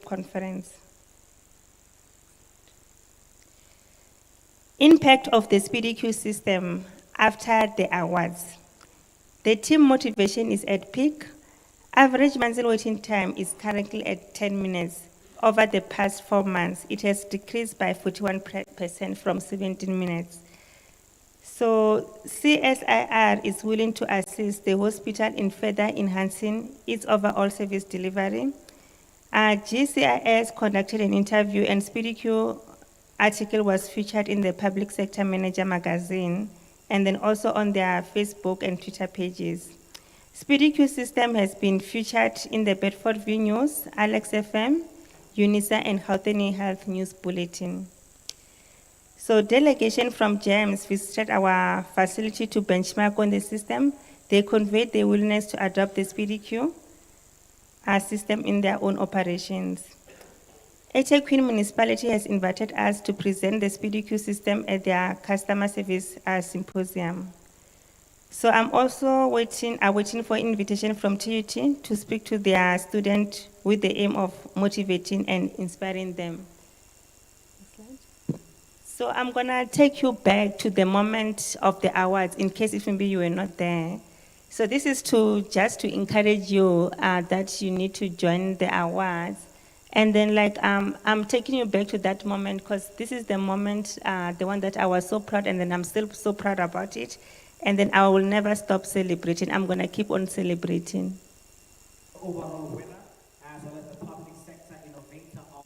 conference. Impact of the SpeedyQ system after the awards. The team motivation is at peak. Average monthly waiting time is currently at 10 minutes. Over the past 4 months, it has decreased by 41% from 17 minutes. So CSIR is willing to assist the hospital in further enhancing its overall service delivery. GCIS conducted an interview and SpeedyQ article was featured in the Public Sector Manager magazine and then also on their Facebook and Twitter pages. SpeedyQ system has been featured in the Bedford View News, Alex FM, UNISA and Gauteng Health News Bulletin. So delegation from GEMS visited our facility to benchmark on the system. They conveyed their willingness to adopt the SpeedyQ system in their own operations. eThekwini municipality has invited us to present the SpeedyQ system at their customer service symposium. So I'm also waiting for invitation from TUT to speak to their students with the aim of motivating and inspiring them. So I'm gonna take you back to the moment of the awards in case if maybe you were not there. So this is just to encourage you that you need to join the awards. And then I'm taking you back to that moment because this is the moment, the one that I was so proud and then I'm still so proud about it. And then I will never stop celebrating. I'm gonna keep on celebrating. Overall winner, as well as the public sector innovator of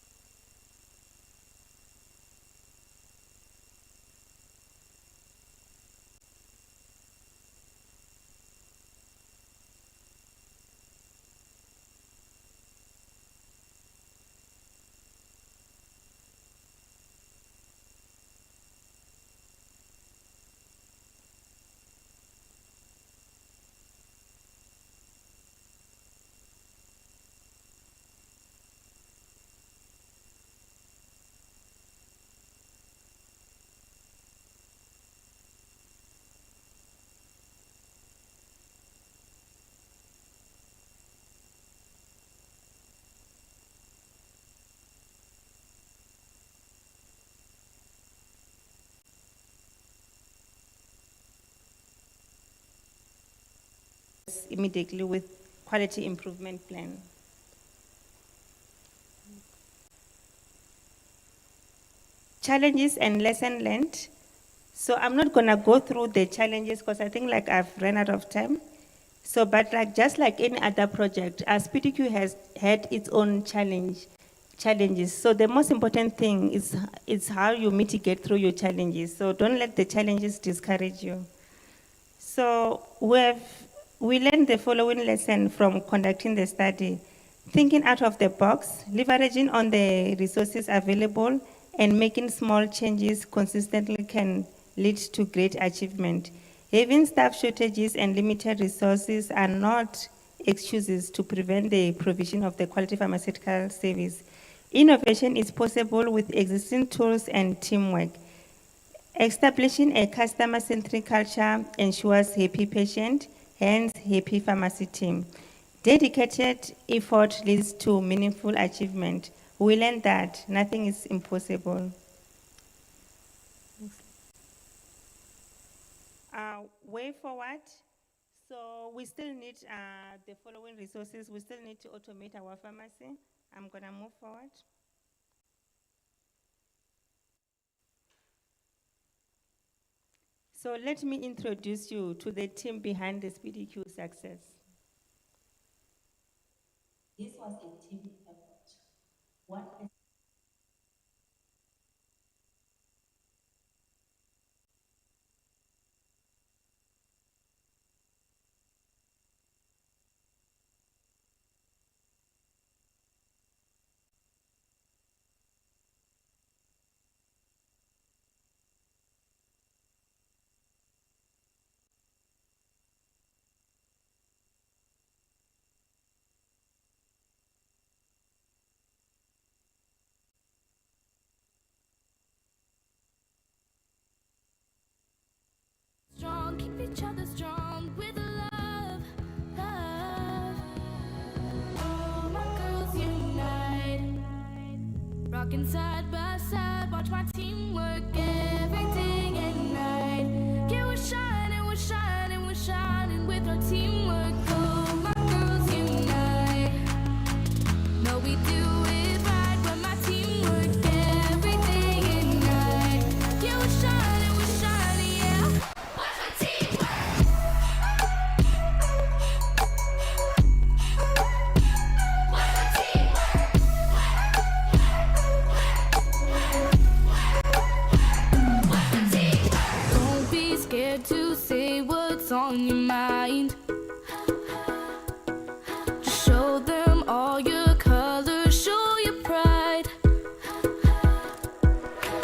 Immediately with quality improvement plan. Challenges and lesson learned. So I'm not gonna go through the challenges because I think I've run out of time. So, but just like any other project, as PTQ has had its own challenges. So the most important thing is how you mitigate through your challenges. So don't let the challenges discourage you. So we learned the following lesson from conducting the study: thinking out of the box, leveraging on the resources available, and making small changes consistently can lead to great achievement. Having staff shortages and limited resources are not excuses to prevent the provision of the quality pharmaceutical service. Innovation is possible with existing tools and teamwork. Establishing a customer-centric culture ensures happy patient, hence happy pharmacy team. Dedicated effort leads to meaningful achievement. We learned that nothing is impossible. Way forward. So we still need the following resources. We still need to automate our pharmacy. I'm gonna move forward. So let me introduce you to the team behind the SpeedyQ success. This was a team effort. What is Rocking side by side, watch my team work every day and night. Yeah, we're shining, we're shining, we're shining with our teamwork. Oh, my girls unite. No, we do it right when my team work every day and night. Yeah, we're shining, yeah. Watch my team work. Watch my team work. Don't be scared to say what's on your mind. Just show them all your colors, show your pride.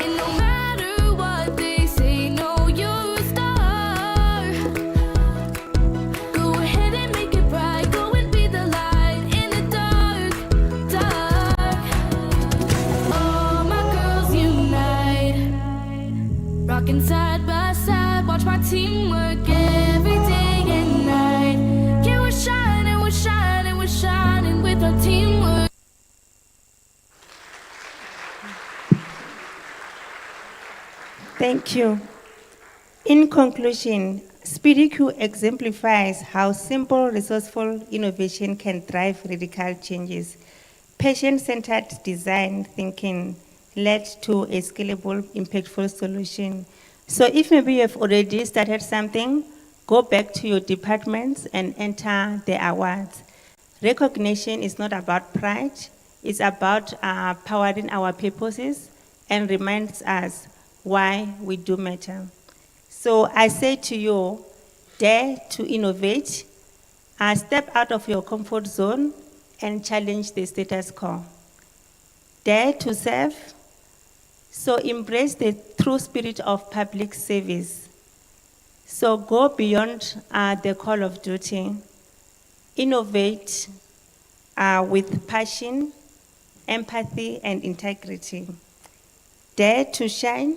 And no matter what they say, know you're a star. Go ahead and make it bright, go and be the light in the dark, dark. All my girls unite. Rocking side by side, watch my team work every day and night. Yeah, we're shining, we're shining, we're shining with our teamwork. Thank you. In conclusion, SpeedyQ exemplifies how simple, resourceful innovation can drive radical changes. Patient-centered design thinking led to a scalable, impactful solution. So if maybe you have already started something, go back to your departments and enter the awards. Recognition is not about pride, it's about powering our purposes and reminds us why we do matter. So I say to you, dare to innovate, step out of your comfort zone and challenge the status quo. Dare to serve, so embrace the true spirit of public service. So go beyond the call of duty. Innovate with passion, empathy, and integrity. Dare to shine.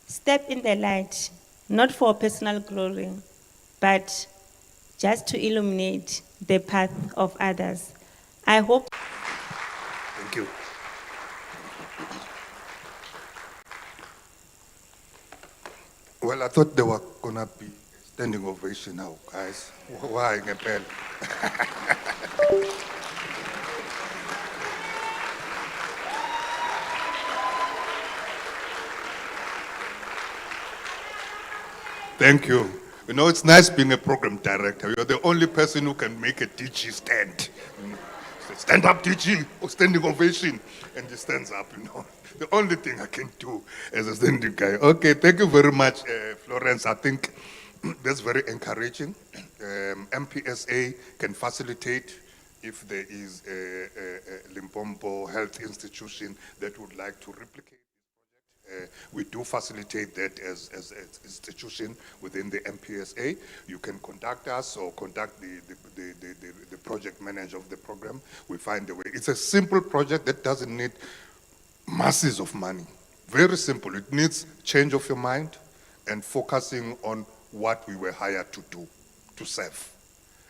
Step in the light, not for personal glory, but just to illuminate the path of others. I hope. Thank you. Well, I thought there were gonna be standing ovation now, guys. Why, Pele? Thank you. You know, it's nice being a program director. You're the only person who can make a DG stand. You know, stand up, DG, or standing ovation, and he stands up. You know, the only thing I can do as a standing guy. Okay, thank you very much, Florence. I think that's very encouraging. MPSA can facilitate if there is a Limpopo health institution that would like to replicate. We do facilitate that as an institution within the MPSA. You can contact us or contact the project manager of the program. We find a way. It's a simple project that doesn't need masses of money. Very simple. It needs change of your mind and focusing on what we were hired to do, to serve.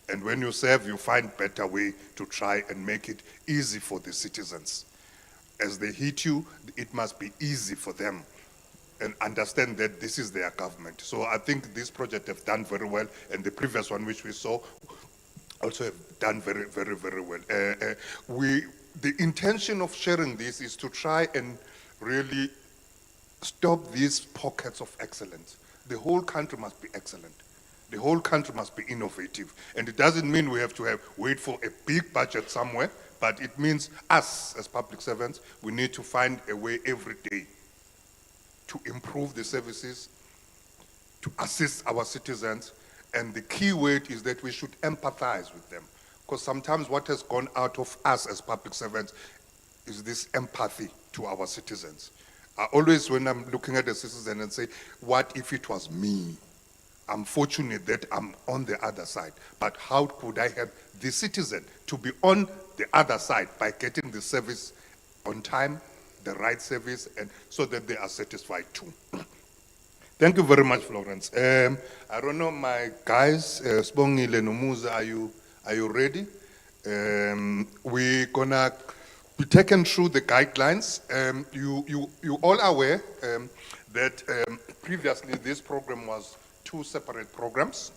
And when you serve, you find better way to try and make it easy for the citizens. As they hit you, it must be easy for them and understand that this is their government. So I think this project have done very well, and the previous one which we saw also have done very, very, very well. The intention of sharing this is to try and really stop these pockets of excellence. The whole country must be excellent. The whole country must be innovative. And it doesn't mean we have to wait for a big budget somewhere, but it means us as public servants, we need to find a way every day to improve the services, to assist our citizens, and the key word is that we should empathize with them. Because sometimes what has gone out of us as public servants is this empathy to our citizens. I always, when I'm looking at a citizen and say, what if it was me? I'm fortunate that I'm on the other side, but how could I help the citizen to be on the other side by getting the service on time, the right service, and so that they are satisfied too. Thank you very much, Florence. I don't know, my guys, Spongile Nomuza, are you ready? We're gonna be taken through the guidelines. You all are aware that previously this program was two separate programs.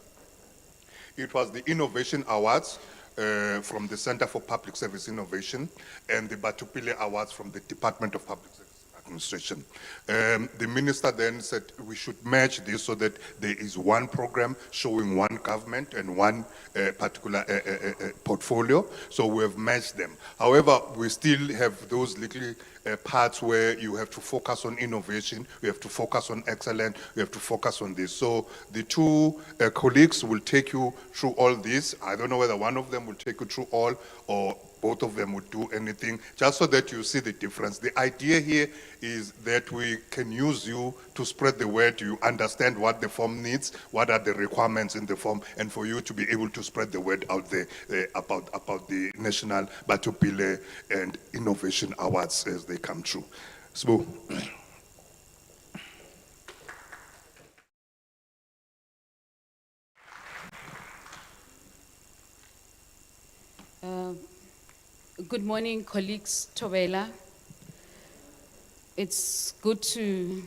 It was the Innovation Awards from the Center for Public Service Innovation and the Batho Pele Awards from the Department of Public Service Administration. The minister then said we should merge this so that there is one program showing one government and one particular portfolio. So we have merged them. However, we still have those little parts where you have to focus on innovation, you have to focus on excellence, you have to focus on this. So the two colleagues will take you through all this. I don't know whether one of them will take you through all or both of them would do anything, just so that you see the difference. The idea here is that we can use you to spread the word, you understand what the form needs, what are the requirements in the form, and for you to be able to spread the word out there about the National Batho Pele and Innovation Awards as they come true. So, Good morning, colleagues. Thobela. It's good to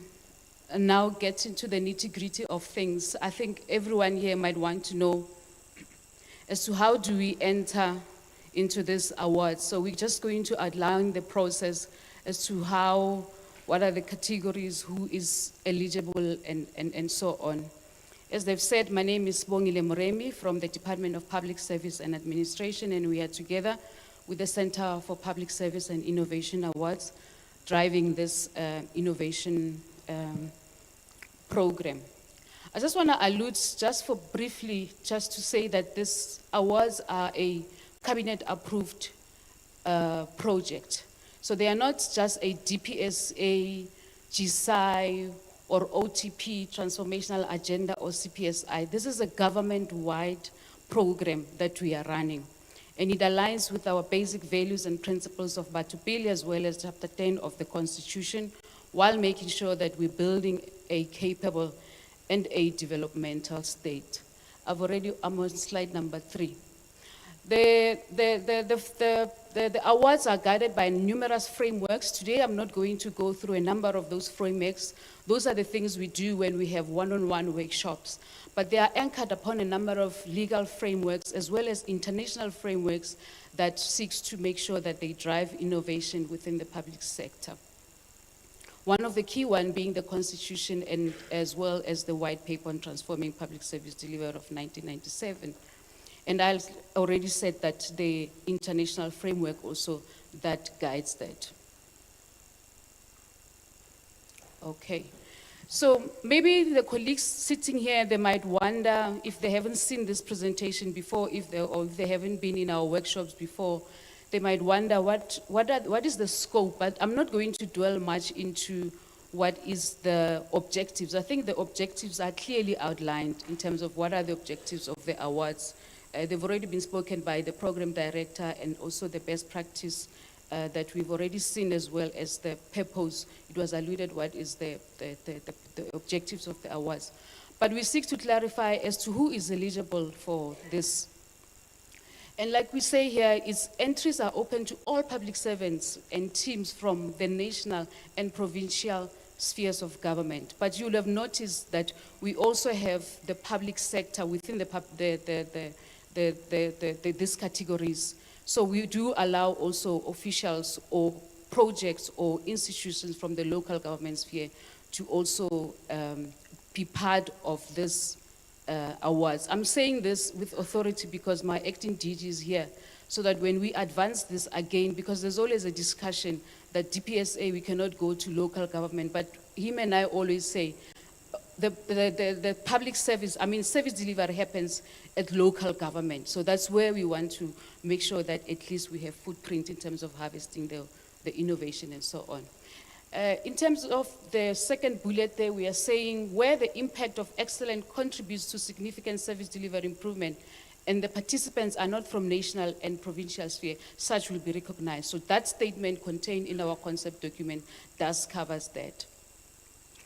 now get into the nitty-gritty of things. I think everyone here might want to know as to how do we enter into this award. So we're just going to outline the process as to what are the categories, who is eligible, and so on. As they've said, my name is Bongile Moremi from the Department of Public Service and Administration, and we are together with the Center for Public Service and Innovation Awards, driving this innovation program. I just want to allude just for briefly, just to say that these awards are a cabinet-approved project. So they are not just a DPSA, GSI, or OTP, Transformational Agenda, or CPSI. This is a government-wide program that we are running. And it aligns with our basic values and principles of Batho Pele as well as Chapter 10 of the Constitution, while making sure that we're building a capable and a developmental state. I'm on slide number 3. The awards are guided by numerous frameworks. Today, I'm not going to go through a number of those frameworks. Those are the things we do when we have one-on-one workshops. But they are anchored upon a number of legal frameworks as well as international frameworks that seeks to make sure that they drive innovation within the public sector. One of the key ones being the Constitution and as well as the White Paper on Transforming Public Service Delivery of 1997. And I already said that the international framework also that guides that. Okay. So maybe the colleagues sitting here, they might wonder if they haven't seen this presentation before, or if they haven't been in our workshops before, they might wonder what is the scope, but I'm not going to dwell much into what is the objectives. I think the objectives are clearly outlined in terms of what are the objectives of the awards. They've already been spoken by the program director and also the best practice that we've already seen, as well as the purpose. It was alluded what is the objectives of the awards. But we seek to clarify as to who is eligible for this. And like we say here, its entries are open to all public servants and teams from the national and provincial spheres of government. But you'll have noticed that we also have the public sector within these categories. So we do allow also officials or projects or institutions from the local government sphere to also be part of this awards. I'm saying this with authority because my acting DG is here, so that when we advance this again, because there's always a discussion that DPSA, we cannot go to local government, but him and I always say, the public service, service delivery happens at local government. So that's where we want to make sure that at least we have footprint in terms of harvesting the innovation and so on. In terms of the second bullet there, we are saying where the impact of excellence contributes to significant service delivery improvement and the participants are not from national and provincial sphere, such will be recognized. So that statement contained in our concept document does covers that.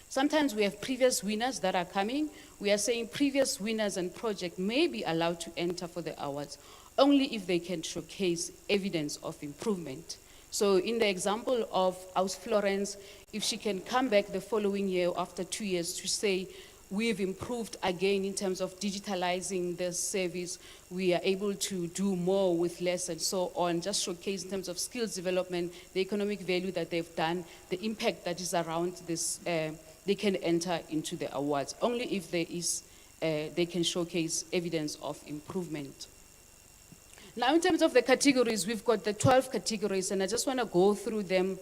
Sometimes we have previous winners that are coming. We are saying previous winners and projects may be allowed to enter for the awards only if they can showcase evidence of improvement. So in the example of Aus Florence, if she can come back the following year after 2 years to say, we've improved again in terms of digitalizing the service, we are able to do more with less and so on, just showcase in terms of skills development, the economic value that they've done, the impact that is around this, they can enter into the awards, only if there is, they can showcase evidence of improvement. Now, in terms of the categories, we've got the 12 categories, and I just want to go through them.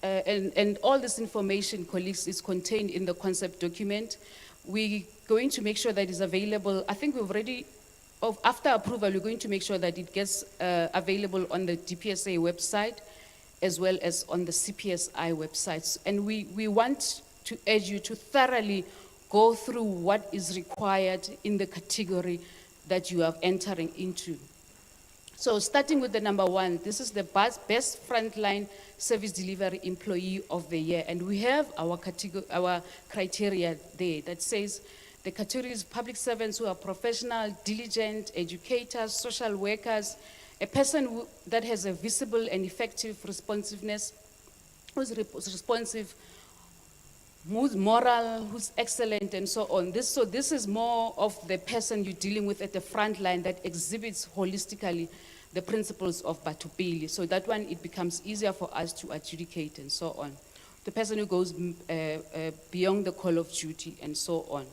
And all this information, colleagues, is contained in the concept document. We're going to make sure that it's available. I think we've already, after approval, we're going to make sure that it gets available on the DPSA website, as well as on the CPSI websites. And we want to urge you to thoroughly go through what is required in the category that you are entering into. So starting with the number 1, this is the best frontline service delivery employee of the year. And we have our criteria there that says the category is public servants who are professional, diligent, educators, social workers, a person that has a visible and effective responsiveness, who's responsive, who's moral, who's excellent, and so on. So this is more of the person you're dealing with at the front line that exhibits holistically the principles of Batho Pele. So that one, it becomes easier for us to adjudicate and so on. The person who goes beyond the call of duty and so on.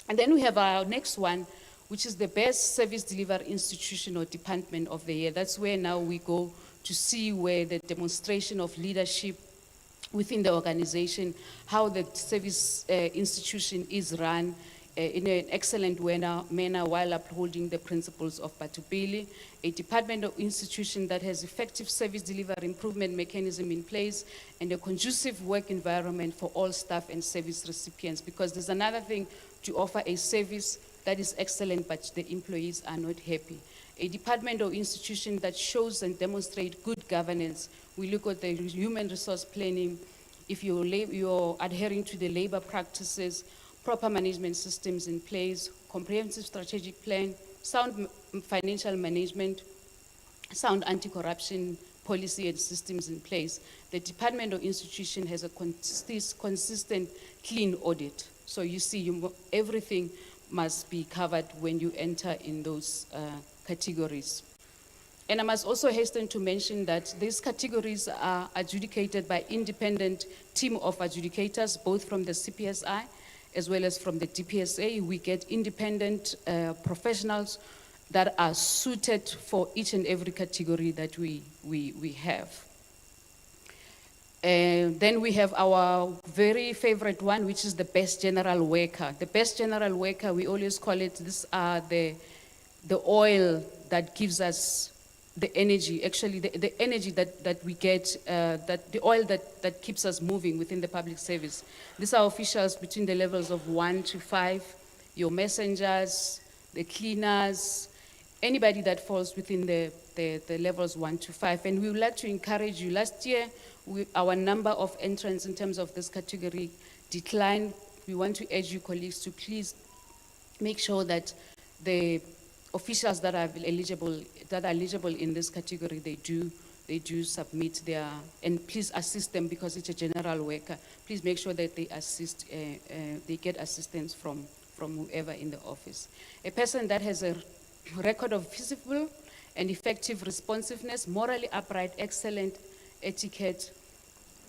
And then we have our next one, which is the best service delivery institution or department of the year. That's where now we go to see where the demonstration of leadership within the organization, how the service institution is run in an excellent manner while upholding the principles of Batho Pele, a department or institution that has effective service delivery improvement mechanism in place, and a conducive work environment for all staff and service recipients. Because there's another thing to offer a service that is excellent, but the employees are not happy. A department or institution that shows and demonstrates good governance. We look at the human resource planning, if you're adhering to the labor practices, proper management systems in place, comprehensive strategic plan, sound financial management, sound anti-corruption policy and systems in place. The department or institution has a consistent, clean audit. So you see, everything must be covered when you enter in those categories. And I must also hasten to mention that these categories are adjudicated by independent team of adjudicators, both from the CPSI as well as from the DPSA. We get independent professionals that are suited for each and every category that we have. Then we have our very favorite one, which is the best general worker. The best general worker, we always call it, these are the oil that gives us the energy, actually the energy that we get, that the oil that keeps us moving within the public service. These are officials between the levels of 1 to 5, your messengers, the cleaners, anybody that falls within the levels 1 to 5. And we would like to encourage you. Last year, our number of entrants in terms of this category declined. We want to urge you, colleagues, to please make sure that the officials that are eligible in this category, they do submit their, and please assist them because it's a general worker. Please make sure that they assist, they get assistance from whoever in the office. A person that has a record of visible and effective responsiveness, morally upright, excellent etiquette,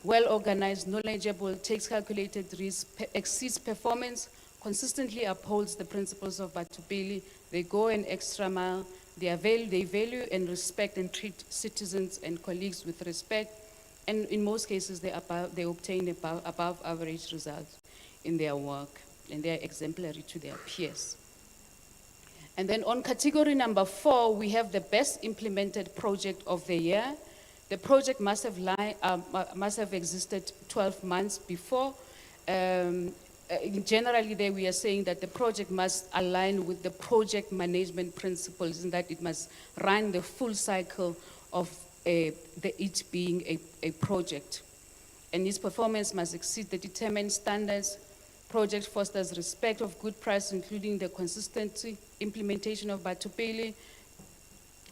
well organized, knowledgeable, takes calculated risks, exceeds performance, consistently upholds the principles of Batho Pele. They go an extra mile. They value and respect and treat citizens and colleagues with respect. And in most cases, they obtain above average results in their work, and they are exemplary to their peers. And then on category number 4, we have the best implemented project of the year. The project must have existed 12 months before. Generally there we are saying that the project must align with the project management principles, and that it must run the full cycle of it being a project. And its performance must exceed the determined standards. Project fosters respect of good practice, including the consistency, implementation of Batho Pele,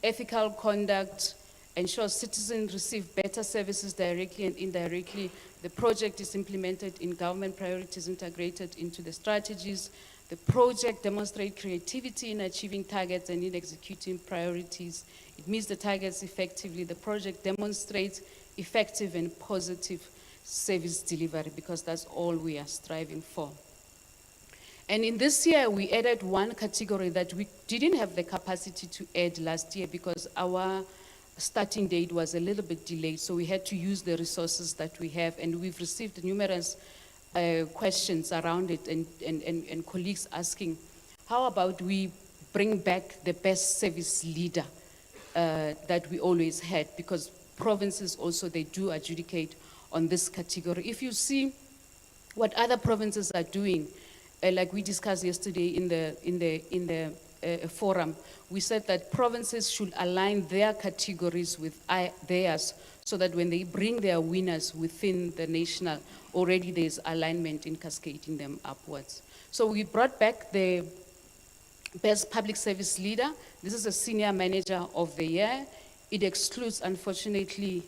ethical conduct, ensures citizens receive better services directly and indirectly. The project is implemented in government priorities integrated into the strategies. The project demonstrates creativity in achieving targets and in executing priorities. It meets the targets effectively. The project demonstrates effective and positive service delivery, because that's all we are striving for. And in this year, we added one category that we didn't have the capacity to add last year because our starting date was a little bit delayed. So we had to use the resources that we have, and we've received numerous questions around it, and colleagues asking, how about we bring back the best service leader that we always had, because provinces also, they do adjudicate on this category. If you see what other provinces are doing, like we discussed yesterday in the forum, we said that provinces should align their categories with theirs, so that when they bring their winners within the national, already there's alignment in cascading them upwards. So we brought back the best public service leader. This is a senior manager of the year. It excludes, unfortunately,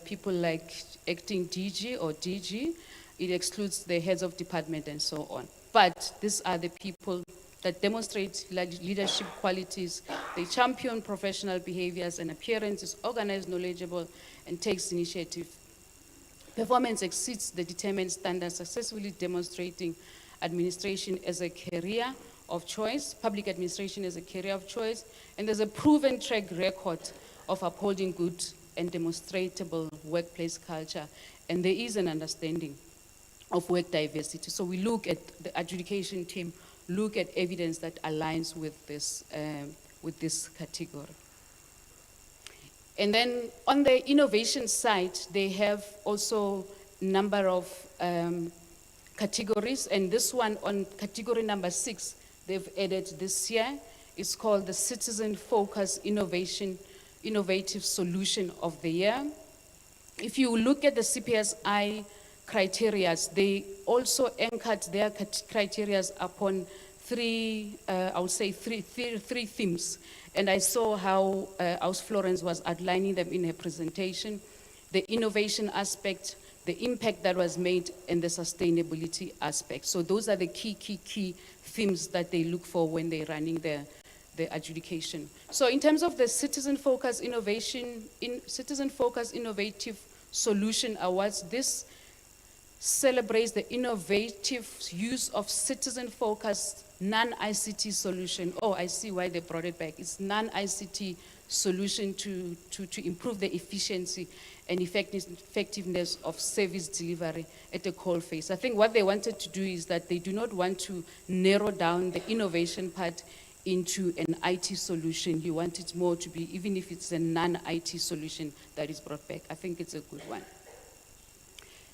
people like acting DG or DG. It excludes the heads of department and so on. But these are the people that demonstrate leadership qualities. They champion professional behaviors and appearances, organized, knowledgeable, and takes initiative. Performance exceeds the determined standards, successfully demonstrating administration as a career of choice, public administration as a career of choice, and there's a proven track record of upholding good and demonstrable workplace culture, and there is an understanding of work diversity. So we look at the adjudication team, look at evidence that aligns with this category. And then on the innovation side, they have also a number of categories, and this one on category number 6, they've added this year. It's called the Citizen Focused Innovative Solution of the Year. If you look at the CPSI criteria, they also anchored their criteria upon three themes. And I saw how Aus Florence was outlining them in her presentation: the innovation aspect, the impact that was made, and the sustainability aspect. So those are the key themes that they look for when they're running the adjudication. So in terms of the Citizen-Focused Innovative Solution Awards, this celebrates the innovative use of citizen-focused non-ICT solution. Oh, I see why they brought it back. It's non-ICT solution to improve the efficiency and effectiveness of service delivery at the call phase. I think what they wanted to do is that they do not want to narrow down the innovation part into an IT solution. You want it more to be, even if it's a non-IT solution that is brought back. I think it's a good one.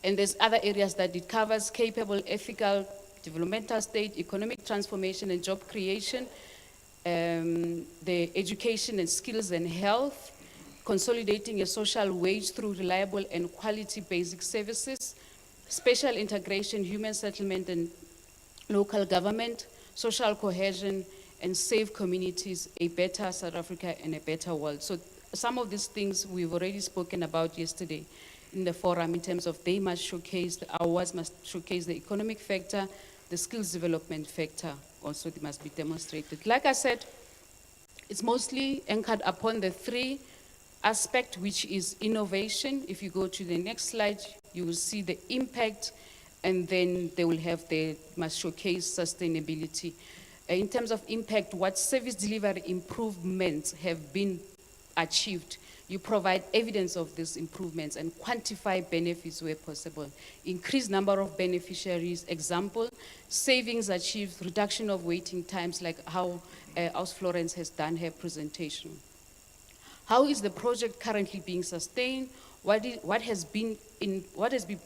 And there's other areas that it covers: capable, ethical, developmental state, economic transformation and job creation, the education and skills and health, consolidating a social wage through reliable and quality basic services, spatial integration, human settlement and local government, social cohesion, and safe communities, a better South Africa and a better world. So some of these things we've already spoken about yesterday in the forum, in terms of they must showcase, the awards must showcase the economic factor, the skills development factor also must be demonstrated. Like I said, it's mostly anchored upon the 3 aspects, which is innovation. If you go to the next slide, you will see the impact, and then they will have must showcase sustainability. In terms of impact, what service delivery improvements have been achieved. You provide evidence of these improvements and quantify benefits where possible. Increased number of beneficiaries, example, savings achieved, reduction of waiting times, like how Aus Florence has done her presentation. How is the project currently being sustained? What has been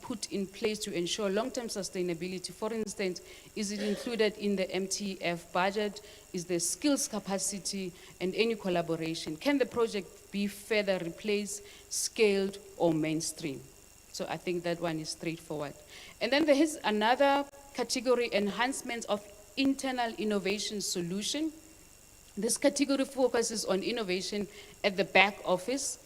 put in place to ensure long-term sustainability? For instance, is it included in the MTF budget? Is there skills capacity and any collaboration? Can the project be further replaced, scaled, or mainstream? So I think that one is straightforward. And then there is another category: enhancement of internal innovation solution. This category focuses on innovation at the back office,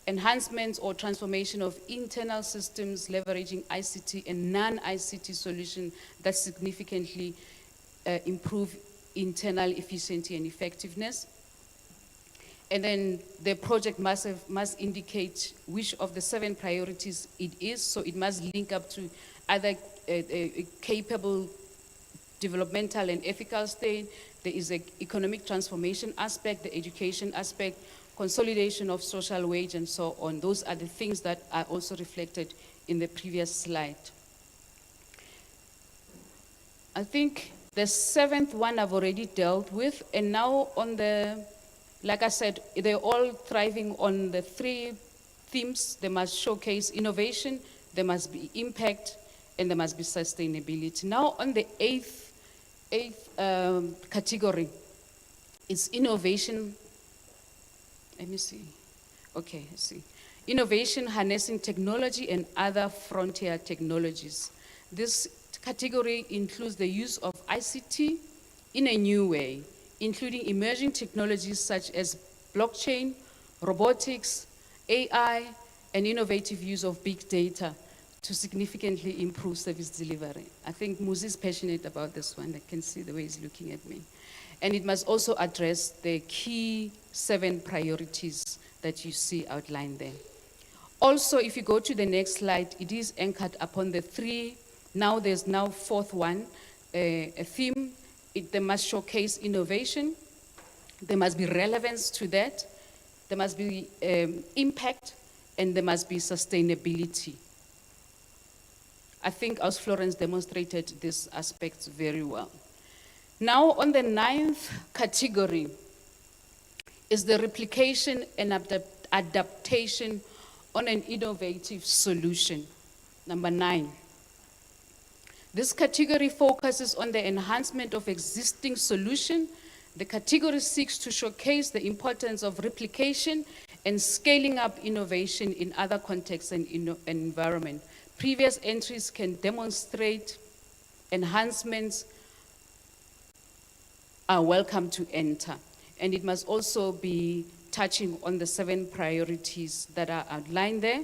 enhancements or transformation of internal systems leveraging ICT and non-ICT solutions that significantly improve internal efficiency and effectiveness. And then the project must indicate which of the 7 priorities it is, so it must link up to either a capable developmental and ethical state. There is an economic transformation aspect, the education aspect, consolidation of social wage, and so on. Those are the things that are also reflected in the previous slide. I think the 7th one I've already dealt with, and now on the, like I said, they're all thriving on the 3 themes. They must showcase innovation, there must be impact, and there must be sustainability. Now on the 8th category, it's innovation. Let me see. Okay, let's see. Innovation, harnessing technology and other frontier technologies. This category includes the use of ICT in a new way, including emerging technologies such as blockchain, robotics, AI, and innovative use of big data to significantly improve service delivery. I think Muzi is passionate about this one. I can see the way he's looking at me. And it must also address the key 7 priorities that you see outlined there. Also, if you go to the next slide, it is anchored upon the 3, now there's now 4th one, a theme. They must showcase innovation, there must be relevance to that, there must be impact, and there must be sustainability. I think as Florence demonstrated these aspects very well. Now on the 9th category is the replication and adaptation on an innovative solution. Number 9. This category focuses on the enhancement of existing solution. The category seeks to showcase the importance of replication and scaling up innovation in other contexts and environment. Previous entries can demonstrate enhancements are welcome to enter. And it must also be touching on the 7 priorities that are outlined there.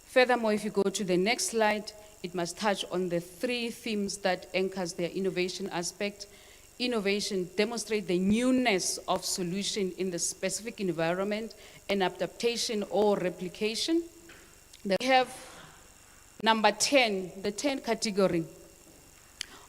Furthermore, if you go to the next slide, it must touch on the 3 themes that anchors their innovation aspect. Innovation, demonstrate the newness of solution in the specific environment, and adaptation or replication. Then we have number 10, the 10th category.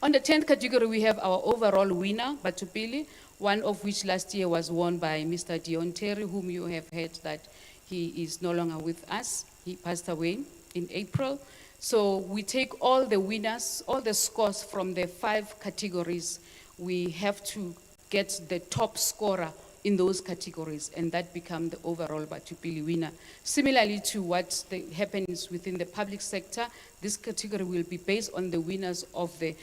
On the 10th category, we have our overall winner, Batho, Pele, one of which last year was won by Mr. Dion Terry, whom you have heard that he is no longer with us. He passed away in April. So we take all the winners, all the scores from the 5 categories. We have to get the top scorer in those categories, and that become the overall Batho Pele winner. Similarly to what happens within the public sector, this category will be based on the winners of the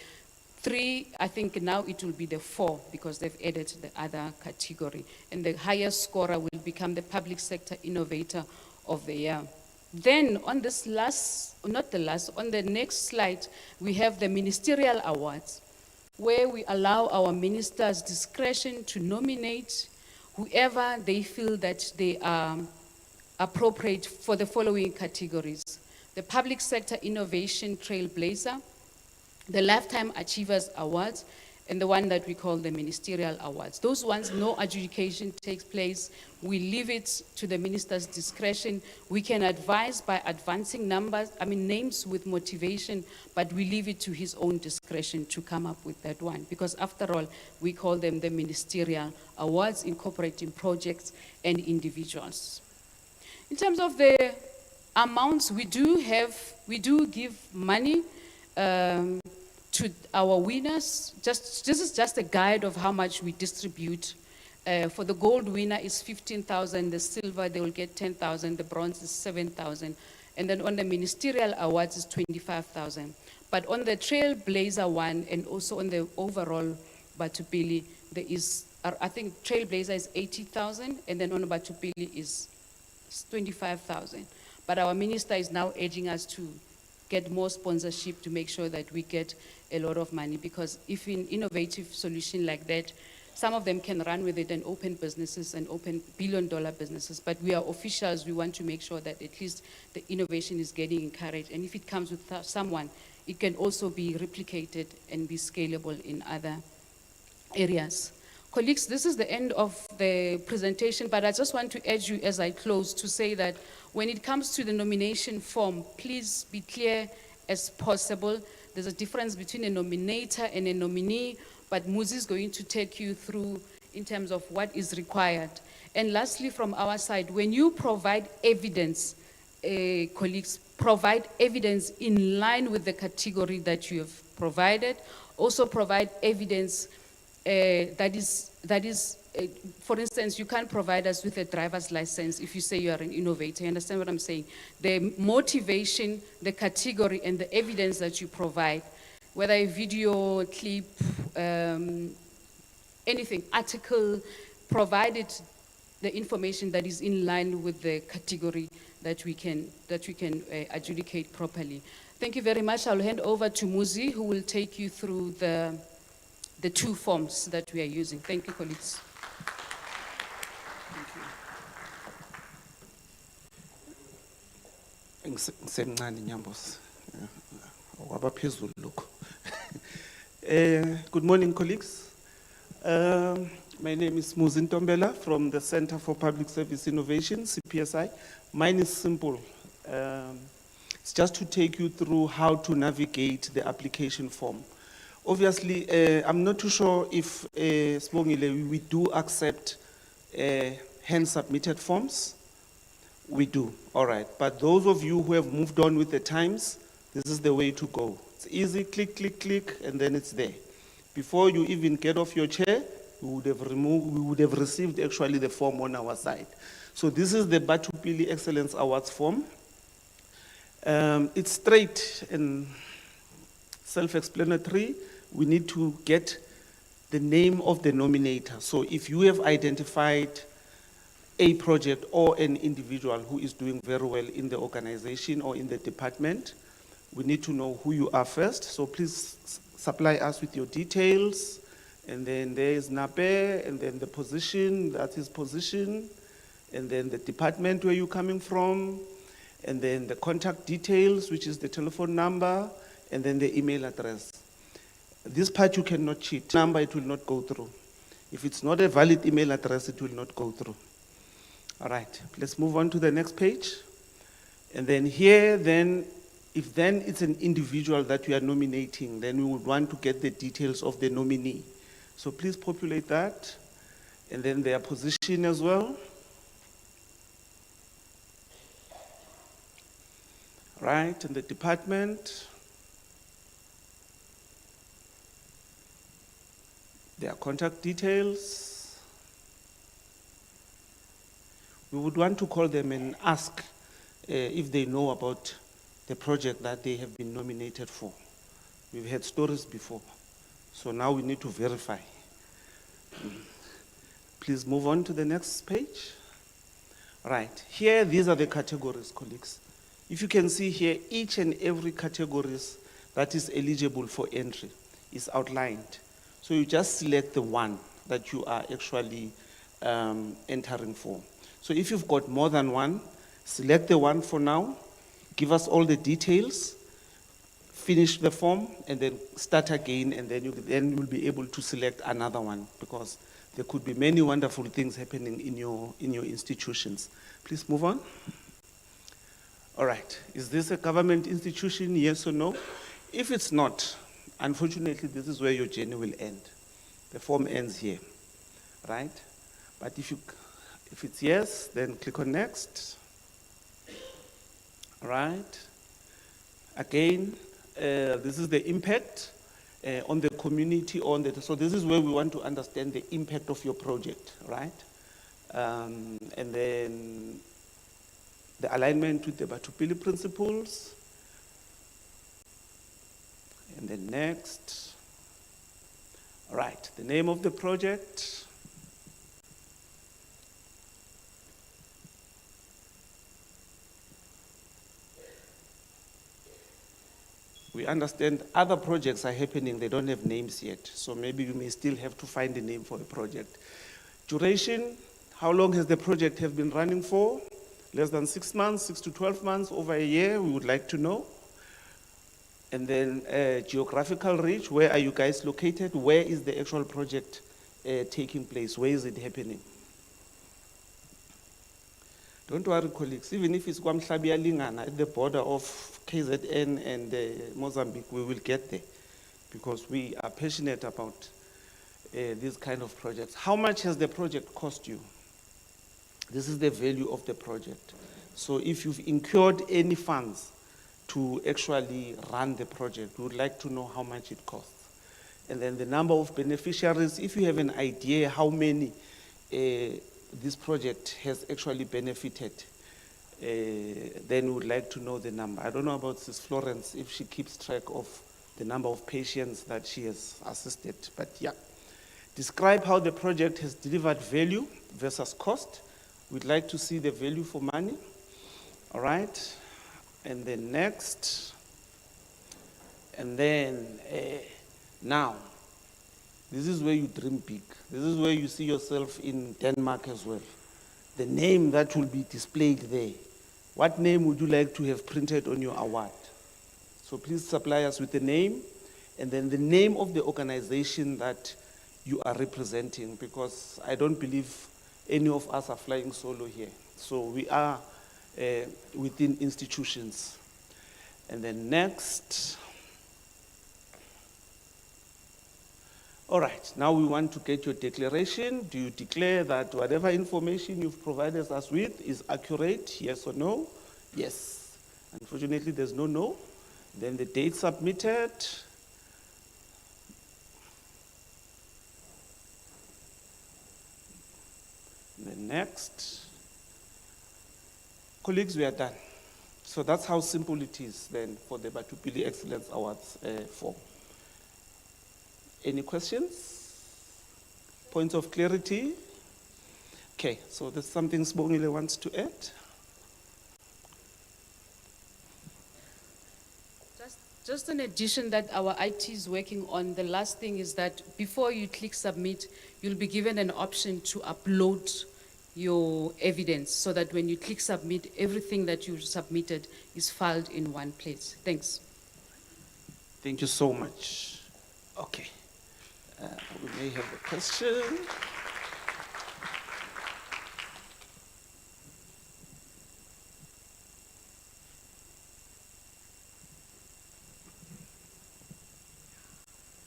3, I think now it will be the 4, because they've added the other category. And the highest scorer will become the public sector innovator of the year. Then on this last, not the last, on the next slide, we have the ministerial awards, where we allow our ministers discretion to nominate whoever they feel that they are appropriate for the following categories: the Public Sector Innovation Trailblazer, the Lifetime Achievers Awards, and the one that we call the Ministerial Awards. Those ones, no adjudication takes place. We leave it to the minister's discretion. We can advise by advancing names with motivation, but we leave it to his own discretion to come up with that one, because after all, we call them the Ministerial Awards, incorporating projects and individuals. In terms of the amounts, we do give money to our winners. This is just a guide of how much we distribute. For the gold winner is 15,000, the silver they will get 10,000, the bronze is 7,000, and then on the ministerial awards is 25,000. But on the Trailblazer one, and also on the overall Batho Pele, there is, I think Trailblazer is 80,000, and then on Batho Pele is 25,000. But our minister is now urging us to get more sponsorship to make sure that we get a lot of money, because if in innovative solution like that, Some of them can run with it and open businesses and open billion-dollar businesses, but we are officials, we want to make sure that at least the innovation is getting encouraged. And if it comes with someone, it can also be replicated and be scalable in other areas. Colleagues, this is the end of the presentation, but I just want to urge you as I close to say that when it comes to the nomination form, please be clear as possible. There's a difference between a nominator and a nominee, but Muzi is going to take you through in terms of what is required. And lastly, from our side, when you provide evidence, colleagues, provide evidence in line with the category that you have provided. Also provide evidence that is, for instance, you can't provide us with a driver's license if you say you are an innovator. You understand what I'm saying? The motivation, the category, and the evidence that you provide, whether a video, clip, anything, article, provided the information that is in line with the category that we can adjudicate properly. Thank you very much. I'll hand over to Muzi, who will take you through the two forms that we are using. Thank you, colleagues. Ngisemncane Nyambos. Wabaphezulu lokho. Good morning, colleagues. My name is Muzi Ntombela from the Center for Public Service Innovation, CPSI. Mine is simple. It's just to take you through how to navigate the application form. Obviously, I'm not too sure if we do accept hand-submitted forms. We do, all right. But those of you who have moved on with the times, this is the way to go. It's easy, click, click, click, and then it's there. Before you even get off your chair, we would have received actually the form on our side. So this is the Batho Pele Excellence Awards form. It's straight and self-explanatory. We need to get the name of the nominator. So if you have identified a project or an individual who is doing very well in the organization or in the department, we need to know who you are first. So please supply us with your details. And then there is NAPE, and then the position, that is position, and then the department where you're coming from, and then the contact details, which is the telephone number, and then the email address. This part you cannot cheat. Number, it will not go through. If it's not a valid email address, it will not go through. All right, let's move on to the next page. And then here, if it's an individual that we are nominating, then we would want to get the details of the nominee. So please populate that, and then their position as well. Right, and the department. Their contact details. We would want to call them and ask if they know about the project that they have been nominated for. We've had stories before. So now we need to verify. Please move on to the next page. Right, here, these are the categories, colleagues. If you can see here, each and every categories that is eligible for entry is outlined. So you just select the one that you are actually entering for. So if you've got more than one, select the one for now, give us all the details, finish the form, and then start again, and then you'll be able to select another one, because there could be many wonderful things happening in your institutions. Please move on. All right, is this a government institution, yes or no? If it's not, unfortunately, this is where your journey will end. The form ends here, right? But if it's yes, then click on next. All right. Again, this is the impact on the community, so this is where we want to understand the impact of your project, right? And then the alignment with the Batho Pele principles. And then next. All right, the name of the project. We understand other projects are happening, they don't have names yet. So maybe you may still have to find a name for a project. Duration, how long has the project have been running for? Less than 6 months, 6 to 12 months, over a year, we would like to know. And then geographical reach, where are you guys located? Where is the actual project taking place? Where is it happening? Don't worry, colleagues, even if it's Kwamhlabia Lingana at the border of KZN and Mozambique, we will get there because we are passionate about these kind of projects. How much has the project cost you? This is the value of the project. So if you've incurred any funds to actually run the project, we would like to know how much it costs. And then the number of beneficiaries, if you have an idea how many this project has actually benefited, then we would like to know the number. I don't know about Ms. Florence, if she keeps track of the number of patients that she has assisted, but yeah. Describe how the project has delivered value versus cost. We'd like to see the value for money, all right? And then next, and then now, this is where you dream big. This is where you see yourself in Denmark as well. The name that will be displayed there. What name would you like to have printed on your award? So please supply us with the name and then the name of the organization that you are representing, because I don't believe any of us are flying solo here. So we are within institutions. And then next. All right, now we want to get your declaration. Do you declare that whatever information you've provided us with is accurate, yes or no? Yes. Unfortunately, there's no. Then the date submitted. The next. Colleagues, we are done. So that's how simple it is then for the Batho Pele Excellence Awards form. Any questions? Points of clarity? Okay, so there's something Sbongile wants to add. Just an addition that our IT is working on, the last thing is that before you click submit, you'll be given an option to upload your evidence so that when you click submit, everything that you submitted is filed in one place. Thanks. Thank you so much. Okay. We may have a question.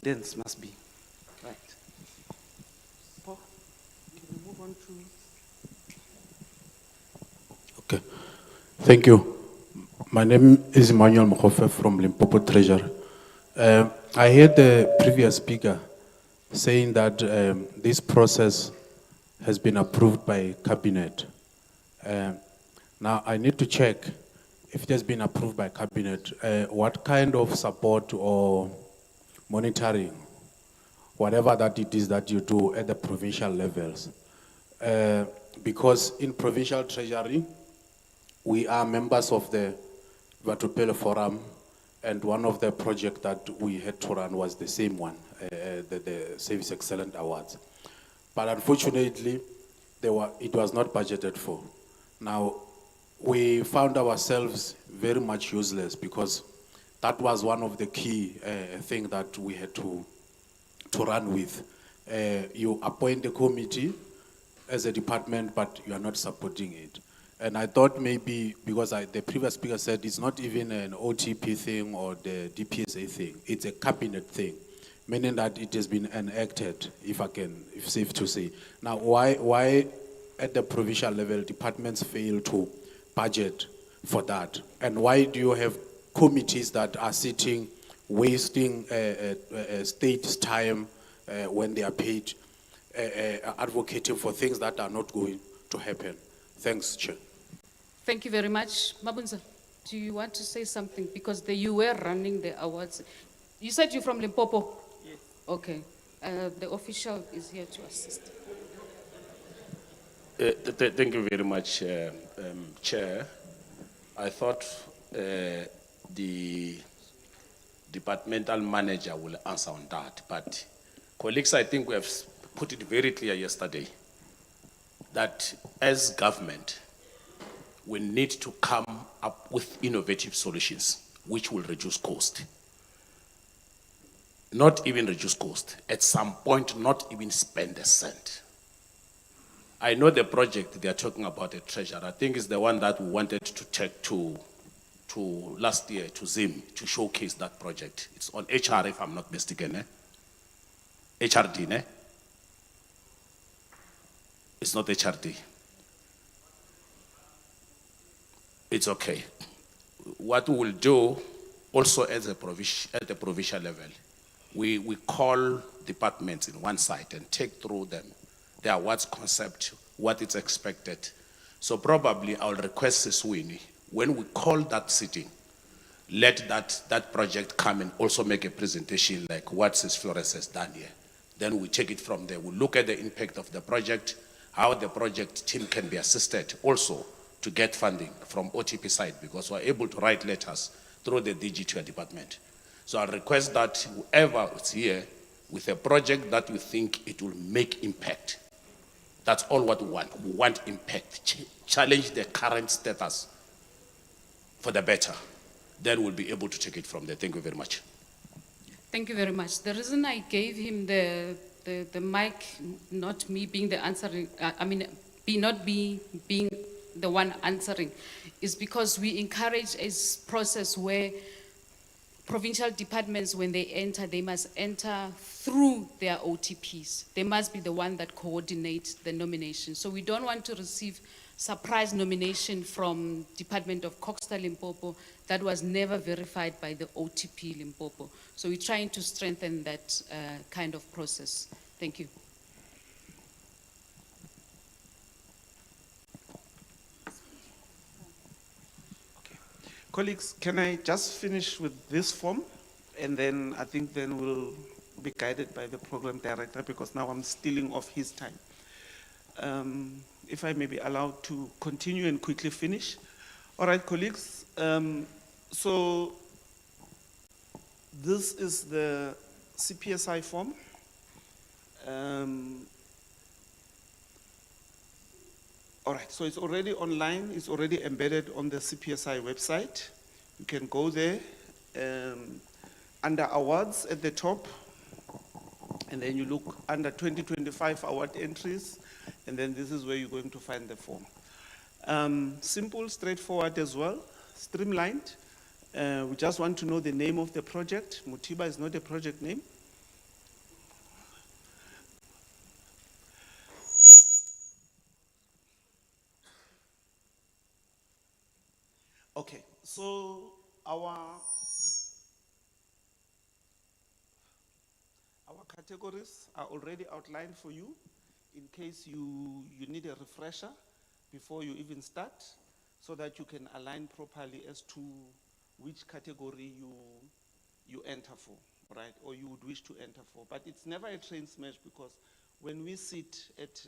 Dance must be. Right. Paul, can we move on to... Okay. Thank you. My name is Emmanuel Mokhofe from Limpopo Treasury. I heard the previous speaker saying that this process has been approved by cabinet. Now I need to check if it has been approved by cabinet, what kind of support or monitoring, whatever that it is that you do at the provincial levels. Because in provincial treasury, we are members of the Batho Pele Forum, and one of the projects that we had to run was the same one, the Service Excellent Awards. But unfortunately, it was not budgeted for. Now, we found ourselves very much useless because that was one of the key things that we had to run with. You appoint a committee as a department, but you are not supporting it. And I thought maybe, because the previous speaker said it's not even an OTP thing or the DPSA thing, it's a cabinet thing, meaning that it has been enacted, if safe to say. Now, why at the provincial level departments fail to budget for that? And why do you have committees that are sitting, wasting state's time when they are paid, advocating for things that are not going to happen? Thanks, Chair. Thank you very much. Mabunza, do you want to say something? Because you were running the awards. You said you're from Limpopo? Yes. Okay. The official is here to assist. Thank you very much, Chair. I thought the departmental manager will answer on that. But colleagues, I think we have put it very clear yesterday that as government, we need to come up with innovative solutions which will reduce cost. Not even reduce cost, at some point not even spend a cent. I know the project they are talking about at Treasure, I think is the one that we wanted to take to last year to Zim to showcase that project. It's on HR if I'm not mistaken, eh? HRD, ne? It's not HRD. It's okay. What we will do also at the provincial level, we call departments in one site and take through them their awards concept, what is expected. So probably I'll request Sweeney, when we call that sitting, let that project come and also make a presentation like what Sis Flores has done here. Then we take it from there. We look at the impact of the project, how the project team can be assisted also to get funding from OTP side, because we're able to write letters through the DG to a department. So I request that whoever is here with a project that we think it will make impact. That's all what we want. We want impact. Challenge the current status for the better. Then we'll be able to take it from there. Thank you very much. Thank you very much. The reason I gave him the mic, not me being the answering, not being the one answering, is because we encourage a process where provincial departments, when they enter, they must enter through their OTPs. They must be the one that coordinates the nomination. So we don't want to receive surprise nomination from Department of Coxta Limpopo that was never verified by the OTP Limpopo. So we're trying to strengthen that kind of process. Thank you. Colleagues, can I just finish with this form? And then I think then we'll be guided by the program director, because now I'm stealing off his time. If I may be allowed to continue and quickly finish. All right, colleagues. So this is the CPSI form. All right, so it's already online, it's already embedded on the CPSI website. You can go there, under awards at the top, and then you look under 2025 award entries, and then this is where you're going to find the form. Simple, straightforward as well, streamlined. We just want to know the name of the project. Mutiba is not a project name. Okay, so our categories are already outlined for you in case you need a refresher before you even start, so that you can align properly as to which category you enter for, right, or you would wish to enter for. But it's never a train smash, because when we sit at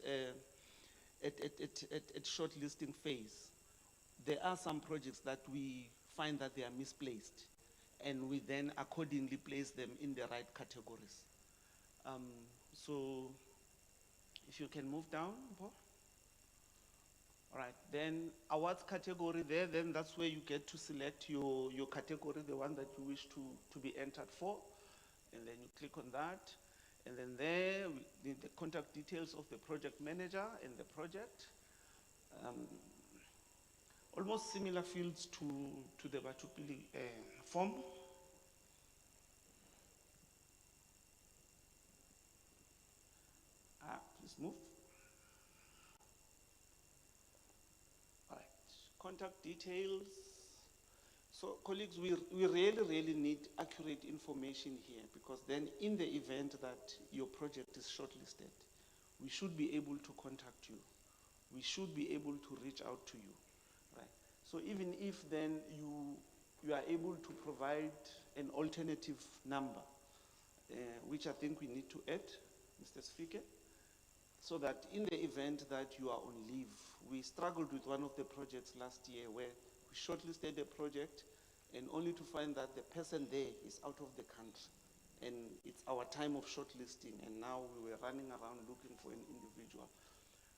shortlisting phase, there are some projects that we find that they are misplaced, and we then accordingly place them in the right categories. So if you can move down, Paul. All right, then awards category there, then that's where you get to select your category, the one that you wish to be entered for, and then you click on that, and then there we need the contact details of the project manager and the project. Almost similar fields to the Batho form. Please move. All right, contact details. So colleagues, we really need accurate information here, because then in the event that your project is shortlisted, we should be able to contact you. We should be able to reach out to you. Right. So even if then you are able to provide an alternative number, which I think we need to add, Mr. Speaker, so that in the event that you are on leave, we struggled with one of the projects last year where we shortlisted a project and only to find that the person there is out of the country. And it's our time of shortlisting, and now we were running around looking for an individual.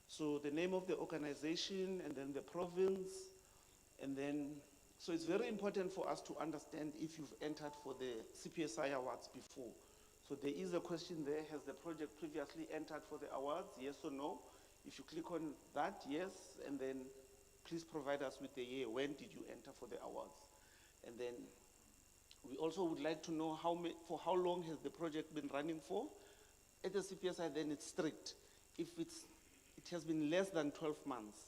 So the name of the organization, and then the province, and then, so it's very important for us to understand if you've entered for the CPSI awards before. So there is a question there, has the project previously entered for the awards, yes or no? If you click on that, yes, and then please provide us with the year, when did you enter for the awards? And then we also would like to know for how long has the project been running for. At the CPSI, then it's strict. If it has been less than 12 months,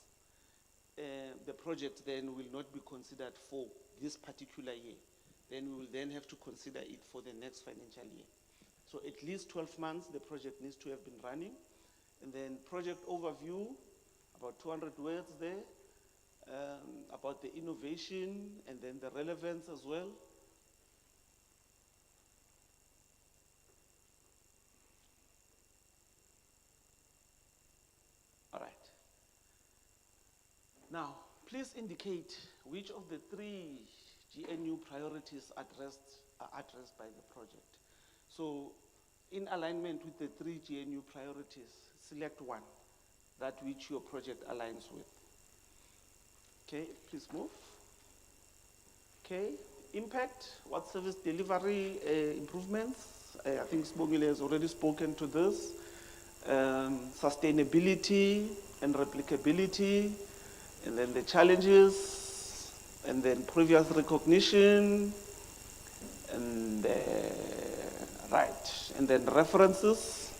the project then will not be considered for this particular year. Then we will then have to consider it for the next financial year. So at least 12 months, the project needs to have been running. And then project overview, about 200 words there, about the innovation and then the relevance as well. All right. Now, please indicate which of the 3 GNU priorities are addressed by the project. So, in alignment with the 3 GNU priorities, select one, that which your project aligns with. Okay, please move. Okay, impact, what service delivery improvements? I think Sbongile has already spoken to this. Sustainability and replicability, and then the challenges, and then previous recognition, and right, and then references.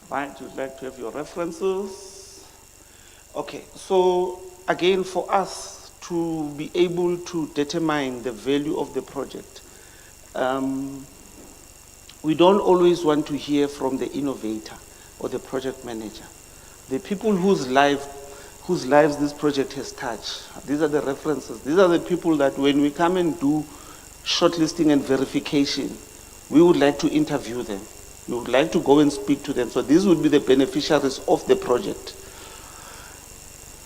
Right, you'd like to have your references. Okay, so again, for us to be able to determine the value of the project, we don't always want to hear from the innovator or the project manager. The people whose lives this project has touched, these are the references. These are the people that when we come and do shortlisting and verification, we would like to interview them. We would like to go and speak to them. So these would be the beneficiaries of the project.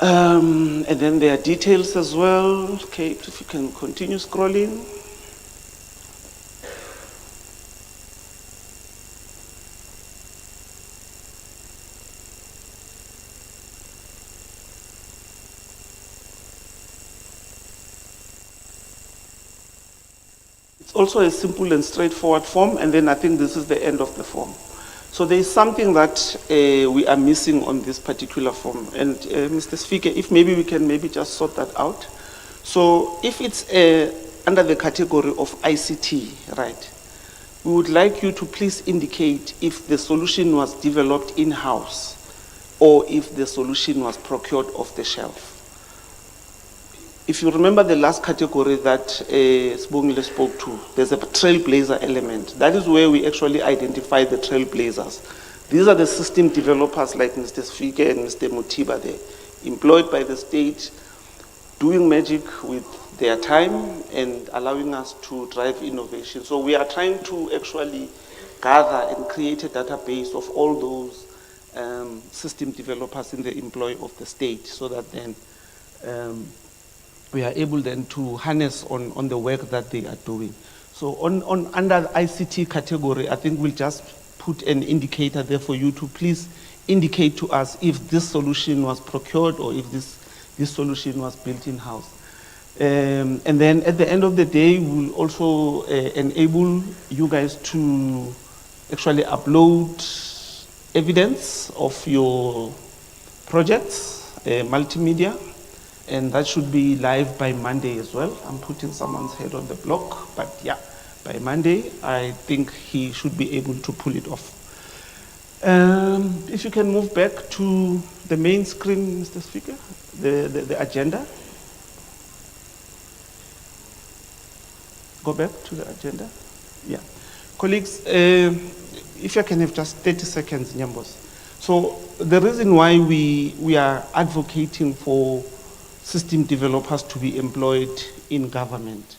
And then there are details as well. Okay, if you can continue scrolling. It's also a simple and straightforward form, and then I think this is the end of the form. So there is something that we are missing on this particular form. And Mr. Speaker, if maybe we can just sort that out. So if it's under the category of ICT, right, we would like you to please indicate if the solution was developed in-house or if the solution was procured off the shelf. If you remember the last category that Sbongile spoke to, there's a trailblazer element. That is where we actually identify the trailblazers. These are the system developers like Mr. Speaker and Mr. Mutiba there, employed by the state, doing magic with their time and allowing us to drive innovation. So we are trying to actually gather and create a database of all those system developers in the employ of the state, so that then we are able then to harness on the work that they are doing. So under the ICT category, I think we'll just put an indicator there for you to please indicate to us if this solution was procured or if this solution was built in-house. And then at the end of the day, we'll also enable you guys to actually upload evidence of your projects, multimedia, and that should be live by Monday as well. I'm putting someone's head on the block, but yeah, by Monday, I think he should be able to pull it off. If you can move back to the main screen, Mr. Speaker, the agenda. Go back to the agenda. Yeah. Colleagues, if I can have just 30 seconds, Nyambos. So the reason why we are advocating for system developers to be employed in government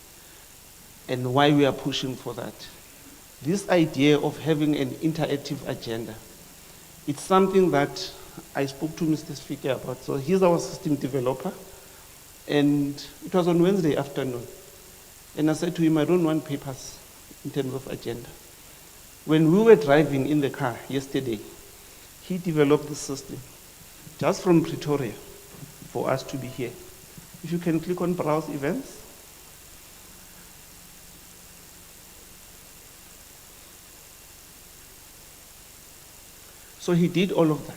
and why we are pushing for that. This idea of having an interactive agenda, it's something that I spoke to Mr. Speaker about. So he's our system developer, and it was on Wednesday afternoon. And I said to him, I don't want papers in terms of agenda. When we were driving in the car yesterday, he developed the system just from Pretoria for us to be here. If you can click on browse events. So he did all of that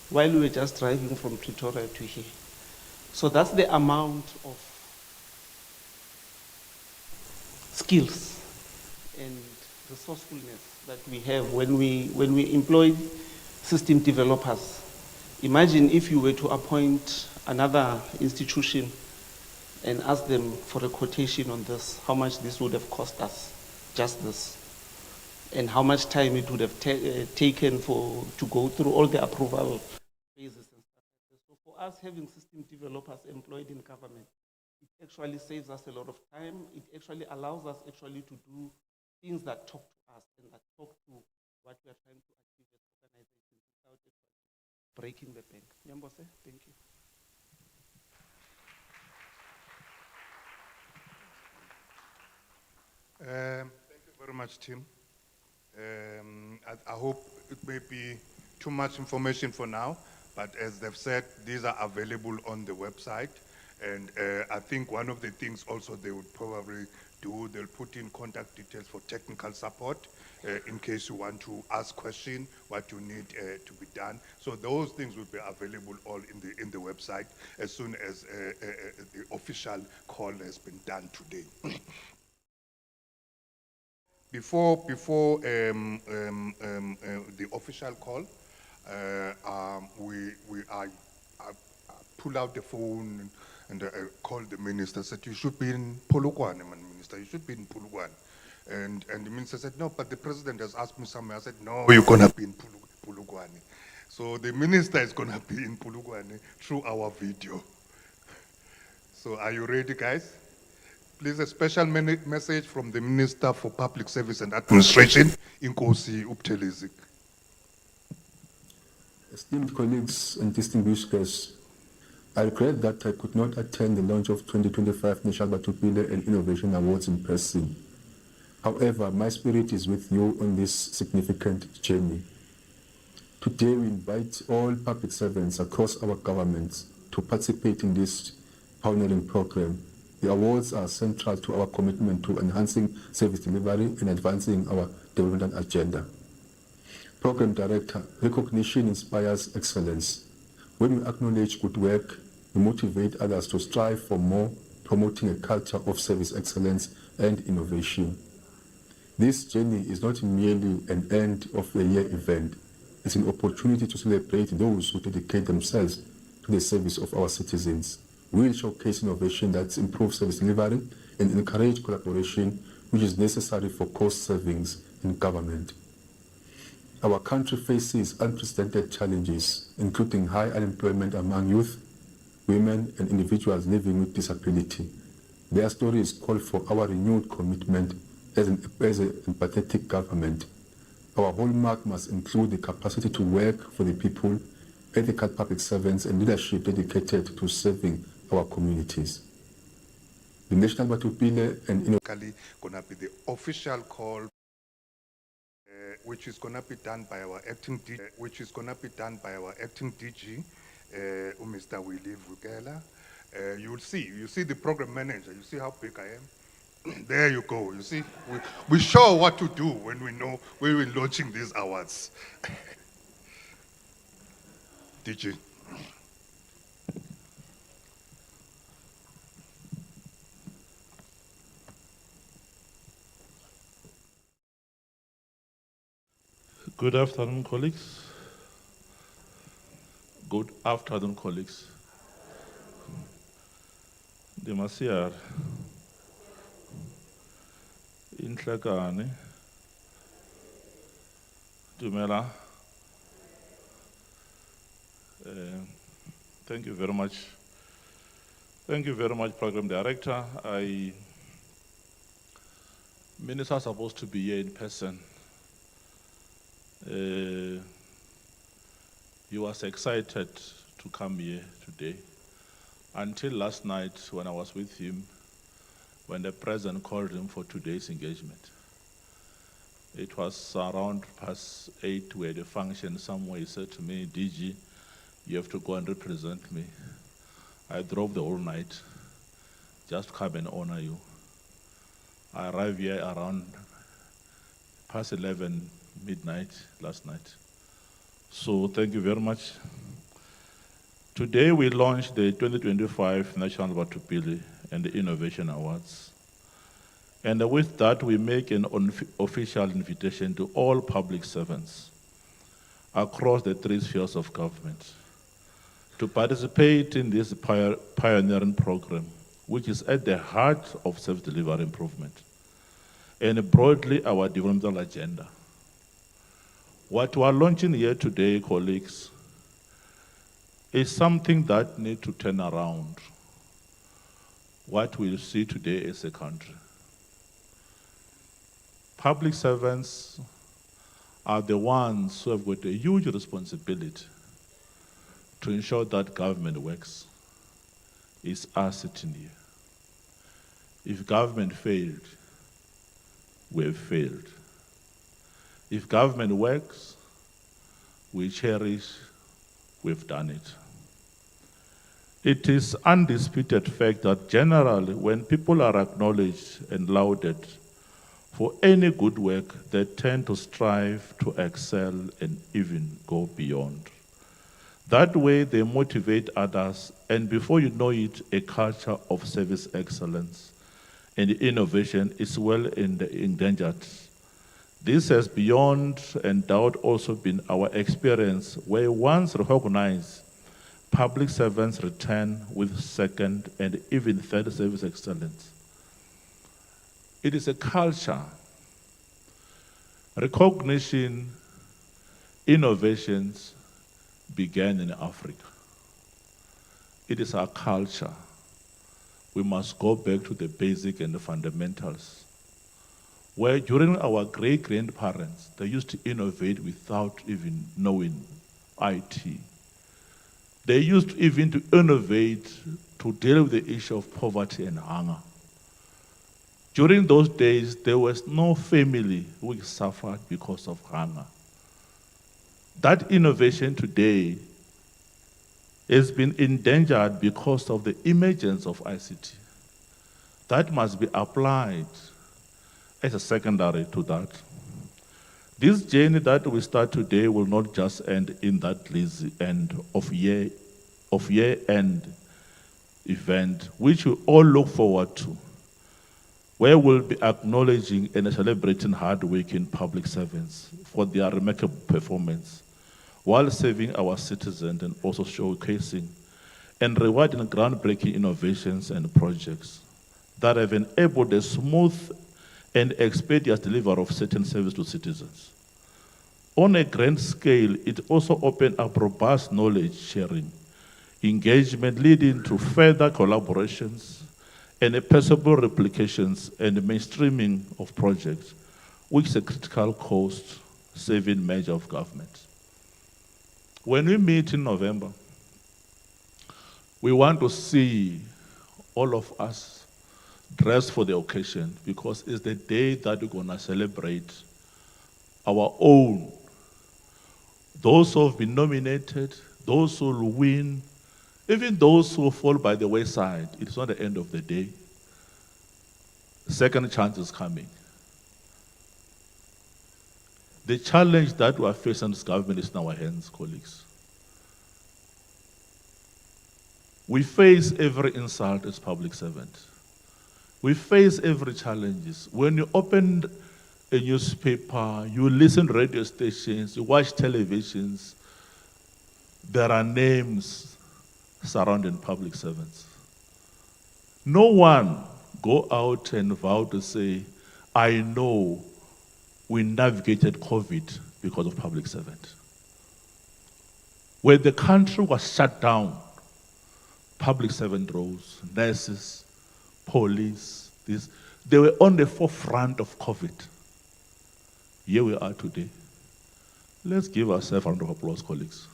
while we were just driving from Pretoria to here. So that's the amount of skills and resourcefulness that we have when we employ system developers. Imagine if you were to appoint another institution and ask them for a quotation on this, how much this would have cost us, just this, and how much time it would have taken to go through all the approval phases and stuff like this. So for us, having system developers employed in government, it actually saves us a lot of time. It actually allows us actually to do things that talk to us and that talk to what we are trying to achieve as organizations without actually breaking the bank. Nyambose, thank you. Thank you very much, Tim. I hope it may be too much information for now, but as they've said, these are available on the website. And I think one of the things also they would probably do, they'll put in contact details for technical support in case you want to ask questions, what you need to be done. So those things will be available all in the website as soon as the official call has been done today. Before the official call, I pull out the phone and I called the minister. Said, "You should be in Polokwane, man, minister. You should be in Polokwane." And the minister said, "No, but the president has asked me somewhere." I said, "No, you're gonna be in Polokwane." So the minister is gonna be in Polokwane through our video. So are you ready, guys? Please, a special message from the Minister for Public Service and Administration, Inkosi Ubuthelezi. Esteemed colleagues and distinguished guests, I regret that I could not attend the launch of 2025 National Batho Pele and Innovation Awards in person. However, my spirit is with you on this significant journey. Today, we invite all public servants across our governments to participate in this pioneering program. The awards are central to our commitment to enhancing service delivery and advancing our development agenda. Program Director, recognition inspires excellence. When we acknowledge good work, we motivate others to strive for more, promoting a culture of service excellence and innovation. This journey is not merely an end of the year event. It's an opportunity to celebrate those who dedicate themselves to the service of our citizens. We will showcase innovation that improves service delivery and encourage collaboration, which is necessary for cost savings in government. Our country faces unprecedented challenges, including high unemployment among youth, women, and individuals living with disability. Their stories call for our renewed commitment as an empathetic government. Our hallmark must include the capacity to work for the people, ethical public servants, and leadership dedicated to serving our communities. The National Batho Pele and gonna be the official call, which is gonna be done by our acting DG, Mr. Willie Vukela. You see the program manager. You see how big I am. There you go. You see, we show what to do when we're launching these awards. DG. Good afternoon, colleagues. Good afternoon, colleagues. Demasiar. Inhlekane. Dumela. Thank you very much. Thank you very much, Program Director. Ministers are supposed to be here in person. He was excited to come here today. Until last night when I was with him, when the president called him for today's engagement. It was around +8, we had a function somewhere. He said to me, DG, you have to go and represent me. I drove the whole night, just come and honor you. I arrived here around +11 midnight last night. So thank you very much. Today we launched the 2025 National Batho Pele and the Innovation Awards. And with that, we make an official invitation to all public servants across the 3 spheres of government to participate in this pioneering program, which is at the heart of service delivery improvement and broadly our developmental agenda. What we are launching here today, colleagues, is something that needs to turn around what we see today as a country. Public servants are the ones who have got a huge responsibility to ensure that government works. It's us sitting here. If government failed, we have failed. If government works, we cherish, we've done it. It is undisputed fact that generally when people are acknowledged and lauded for any good work, they tend to strive to excel and even go beyond. That way they motivate others, and before you know it, a culture of service excellence and innovation is well endangered. This has beyond and doubt also been our experience, where once recognized, public servants return with second and even third service excellence. It is a culture. Recognition, innovations began in Africa. It is our culture. We must go back to the basic and the fundamentals, where during our great-grandparents, they used to innovate without even knowing IT. They used even to innovate to deal with the issue of poverty and hunger. During those days, there was no family which suffered because of hunger. That innovation today has been endangered because of the emergence of ICT. That must be applied as a secondary to that. This journey that we start today will not just end in that lazy end of year-end event, which we all look forward to, where we'll be acknowledging and celebrating hard-working public servants for their remarkable performance, while serving our citizens and also showcasing and rewarding groundbreaking innovations and projects that have enabled a smooth and expeditious delivery of certain service to citizens. On a grand scale, it also opened up robust knowledge sharing, engagement leading to further collaborations and possible replications and mainstreaming of projects, which is a critical cost-saving measure of government. When we meet in November, we want to see all of us dressed for the occasion, because it's the day that we're going to celebrate our own. Those who have been nominated, those who will win, even those who fall by the wayside. It's not the end of the day. Second chance is coming. The challenge that we are facing as government is in our hands, colleagues. We face every insult as public servants. We face every challenge. When you open a newspaper, you listen to radio stations, you watch televisions, there are names surrounding public servants. No one go out and vow to say, I know we navigated COVID because of public servant. When the country was shut down, public servant rose, nurses, police, they were on the forefront of COVID. Here we are today. Let's give ourselves a round of applause, colleagues.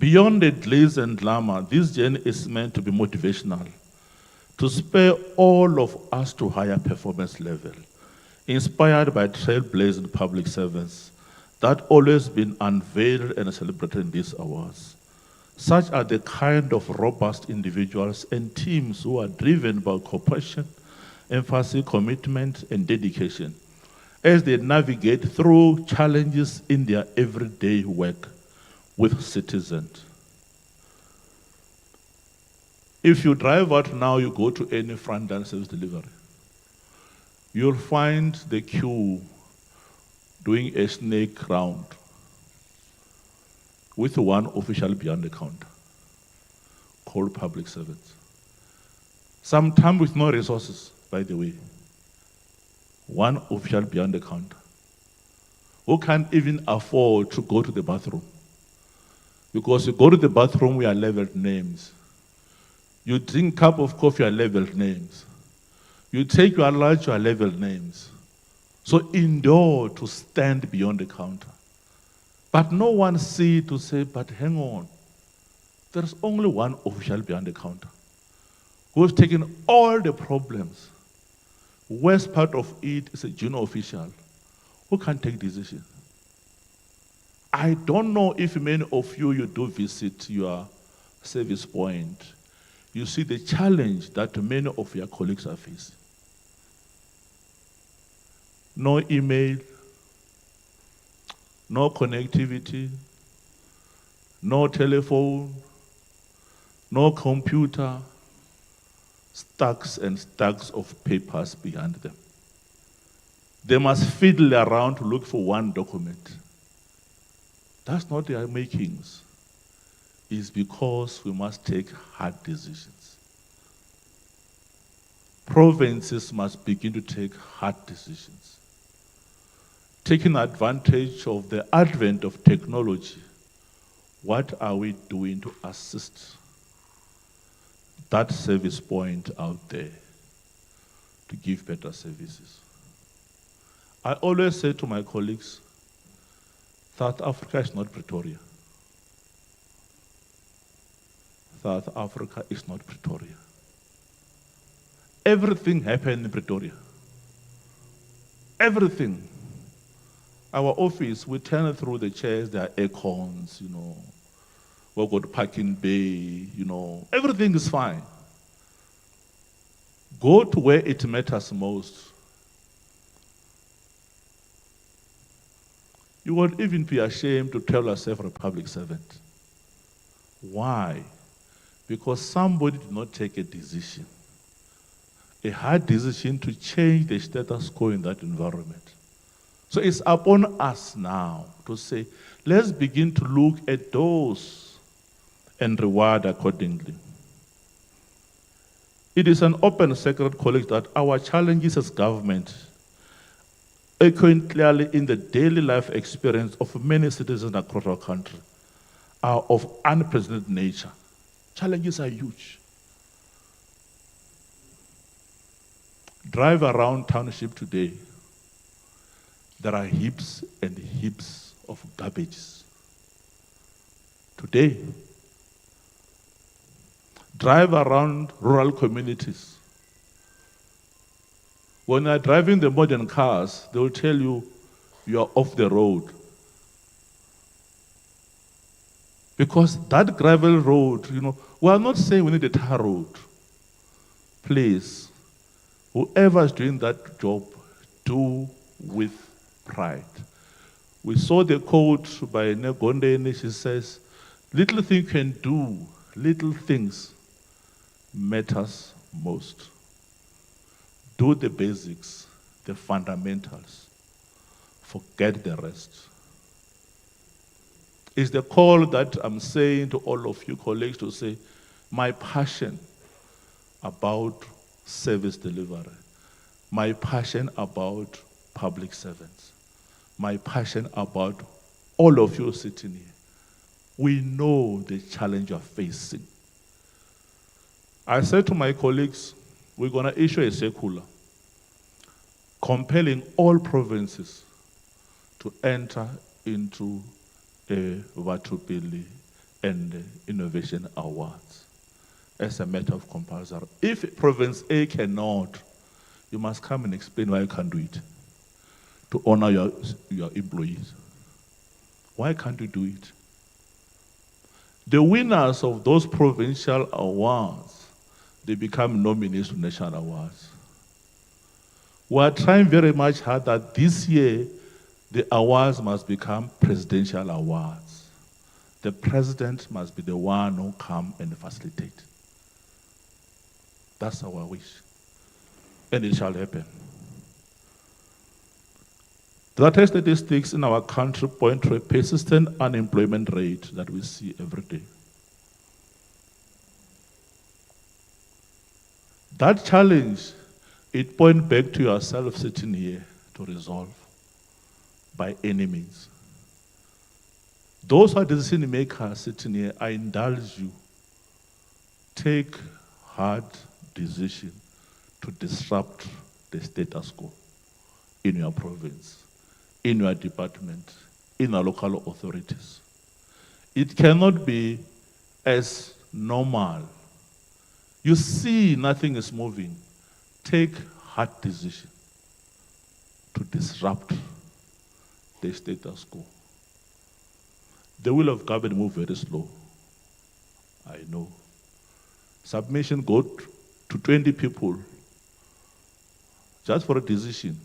Beyond the glitz and glamour, this journey is meant to be motivational, to spur all of us to higher performance level, inspired by trailblazing public servants that always been unveiled and celebrated in these awards. Such are the kind of robust individuals and teams who are driven by cooperation, emphasis, commitment, and dedication as they navigate through challenges in their everyday work with citizens. If you drive out now, you go to any frontline service delivery, you'll find the queue doing a snake round with one official behind the counter called public servants. Sometimes with no resources, by the way. One official behind the counter who can't even afford to go to the bathroom. Because you go to the bathroom, we are labeled names. You drink a cup of coffee, you are labeled names. You take your lunch, you are labeled names. So endure to stand beyond the counter. But no one see to say, but hang on, there's only one official behind the counter who has taken all the problems. Worst part of it is a junior official who can take decisions. I don't know if many of you do visit your service point. You see the challenge that many of your colleagues are facing. No email, no connectivity, no telephone, no computer, stacks and stacks of papers behind them. They must fiddle around to look for one document. That's not their makings. It's because we must take hard decisions. Provinces must begin to take hard decisions. Taking advantage of the advent of technology, what are we doing to assist that service point out there to give better services? I always say to my colleagues, South Africa is not Pretoria. South Africa is not Pretoria. Everything happened in Pretoria. Everything. Our office, we turn through the chairs, there are aircons, we've got parking bay, everything is fine. Go to where it matters most. You won't even be ashamed to tell yourself a public servant. Why? Because somebody did not take a decision, a hard decision to change the status quo in that environment. So it's upon us now to say, let's begin to look at those and reward accordingly. It is an open secret, colleagues, that our challenges as government, echoing clearly in the daily life experience of many citizens across our country, are of unprecedented nature. Challenges are huge. Drive around township today, there are heaps and heaps of garbage. Today, drive around rural communities. When you're driving the modern cars, they will tell you you are off the road. Because that gravel road, we are not saying we need a tar road. Please, whoever is doing that job, do with pride. We saw the quote by Negondeni. She says, little thing can do, little things matters most. Do the basics, the fundamentals. Forget the rest. It's the call that I'm saying to all of you colleagues to say, my passion about service delivery, my passion about public servants, my passion about all of you sitting here. We know the challenge you're facing. I said to my colleagues, we're going to issue a circular compelling all provinces to enter into a Batho Pele and Innovation Awards as a matter of compulsory. If Province A cannot, you must come and explain why you can't do it to honor your employees. Why can't you do it? The winners of those provincial awards, they become nominees to national awards. We are trying very much hard that this year, the awards must become presidential awards. The president must be the one who come and facilitate. That's our wish. And it shall happen. The latest statistics in our country point to a persistent unemployment rate that we see every day. That challenge, it points back to yourself sitting here to resolve by any means. Those who are decision makers sitting here, I indulge you. Take hard decision to disrupt the status quo in your province, in your department, in our local authorities. It cannot be as normal. You see nothing is moving. Take hard decision to disrupt the status quo. The will of government move very slow. I know. Submission go to 20 people just for a decision.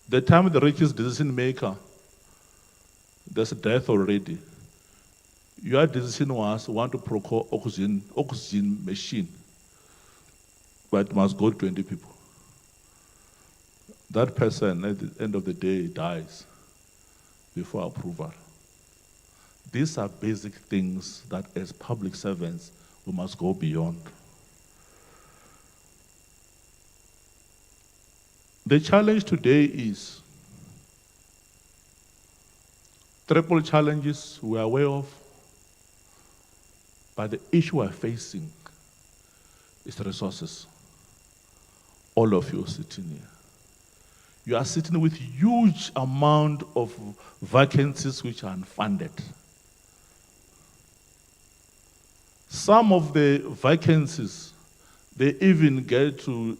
The time the richest decision maker, there's a death already. Your decision was want to procure oxygen machine, but it must go to 20 people. That person at the end of the day dies before approval. These are basic things that as public servants we must go beyond. The challenge today is triple challenges we are aware of, but the issue we're facing is resources. All of you sitting here. You are sitting with huge amount of vacancies which are unfunded. Some of the vacancies, they even get to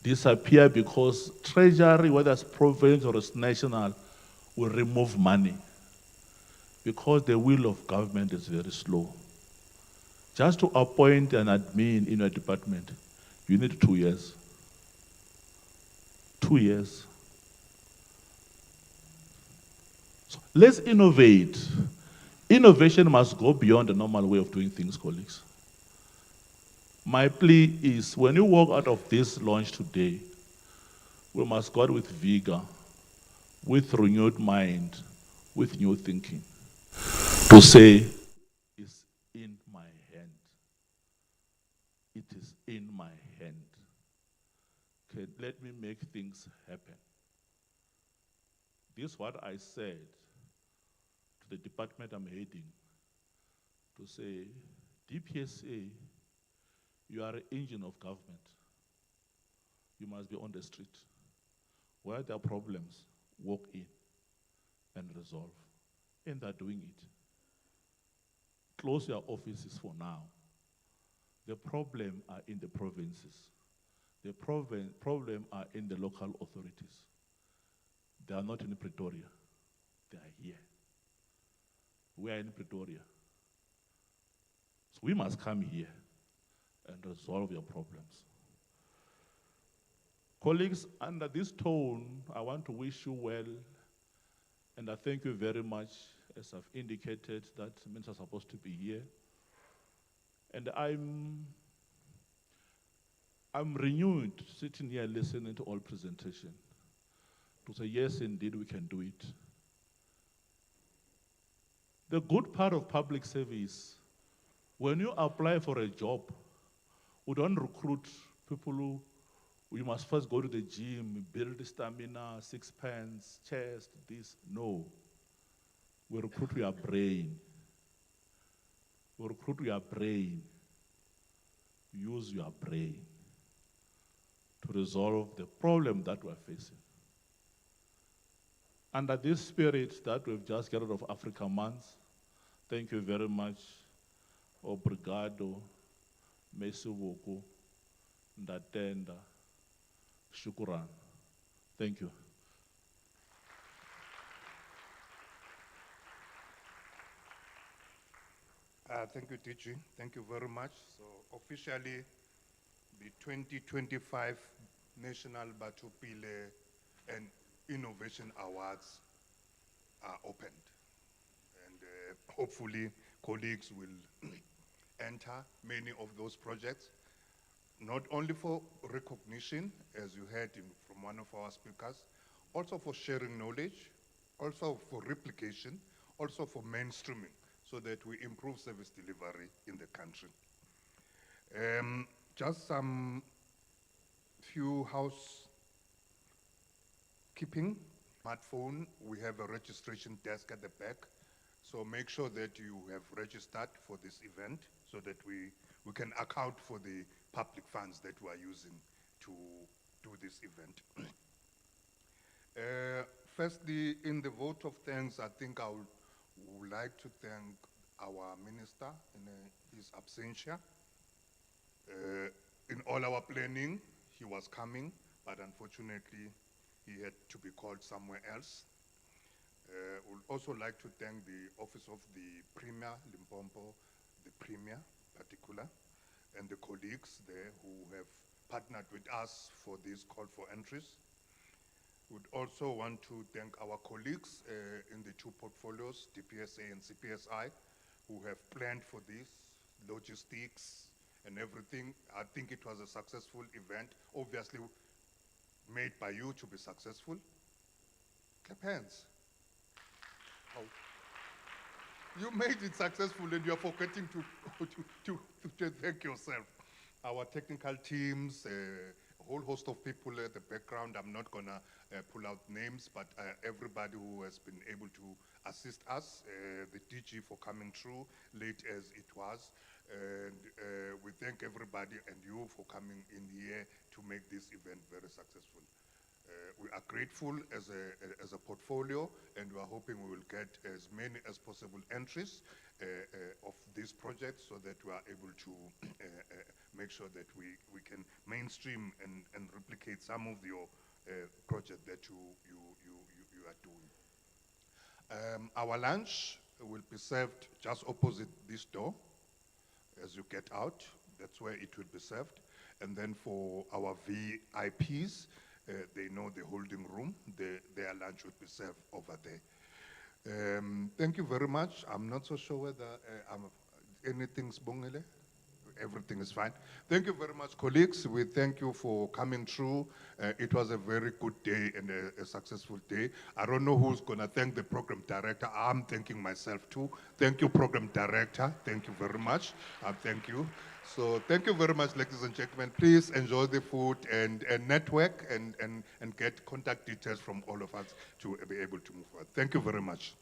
disappear because Treasury, whether it's province or it's national, will remove money because the will of government is very slow. Just to appoint an admin in a department, you need 2 years. 2 years. So let's innovate. Innovation must go beyond the normal way of doing things, colleagues. My plea is when you walk out of this launch today, we must go out with vigor, with renewed mind, with new thinking, to say, it's in my hand. It is in my hand. Okay, let me make things happen. This is what I said to the department I'm heading, to say, DPSA, you are an engine of government. You must be on the street. Where there are problems, walk in and resolve. And they're doing it. Close your offices for now. The problem are in the provinces. The problem are in the local authorities. They are not in Pretoria. They are here. We are in Pretoria. So we must come here and resolve your problems. Colleagues, under this tone, I want to wish you well, and I thank you very much, as I've indicated, that ministers are supposed to be here. And I'm renewed, sitting here listening to all presentation, to say, yes, indeed, we can do it. The good part of public service, when you apply for a job, we don't recruit people who, you must first go to the gym, build stamina, 6 pants, chest, this. No. We recruit your brain. We recruit your brain. Use your brain to resolve the problem that we're facing. Under this spirit that we've just got out of Africa Month, Thank you very much. Obrigado. Merci beaucoup. Ndatenda. Shukran. Thank you. Thank you, DG. Thank you very much. So officially, the 2025 National Batho Pele and Innovation Awards are opened. And hopefully colleagues will enter many of those projects, not only for recognition, as you heard from one of our speakers, also for sharing knowledge, also for replication, also for mainstreaming, so that we improve service delivery in the country. Just some few housekeeping. Smartphone, we have a registration desk at the back. So make sure that you have registered for this event so that we can account for the public funds that we are using to do this event. Firstly, in the vote of thanks, I think I would like to thank our minister in his absentia. In all our planning, he was coming, but unfortunately, he had to be called somewhere else. Would also like to thank the Office of the Premier, Limpopo, the Premier particular, and the colleagues there who have partnered with us for this call for entries. Would also want to thank our colleagues in the two portfolios, DPSA and CPSI, who have planned for this, logistics and everything. I think it was a successful event, obviously made by you to be successful. Clap hands. Oh. You made it successful and you're forgetting to thank yourself. Our technical teams, a whole host of people at the background. I'm not gonna pull out names, but everybody who has been able to assist us, the DG for coming through late as it was. And we thank everybody and you for coming in here to make this event very successful. We are grateful as a portfolio, and we are hoping we will get as many as possible entries of this project so that we are able to make sure that we can mainstream and replicate some of your projects that you are doing. Our lunch will be served just opposite this door as you get out. That's where it will be served. And then for our VIPs, they know the holding room. Their lunch will be served over there. Thank you very much. I'm not so sure whether anything's bongele. Everything is fine. Thank you very much, colleagues. We thank you for coming through. It was a very good day and a successful day. I don't know who's going to thank the program director. I'm thanking myself too. Thank you, program director. Thank you very much. Thank you. So thank you very much, ladies and gentlemen. Please enjoy the food and network and get contact details from all of us to be able to move forward. Thank you very much.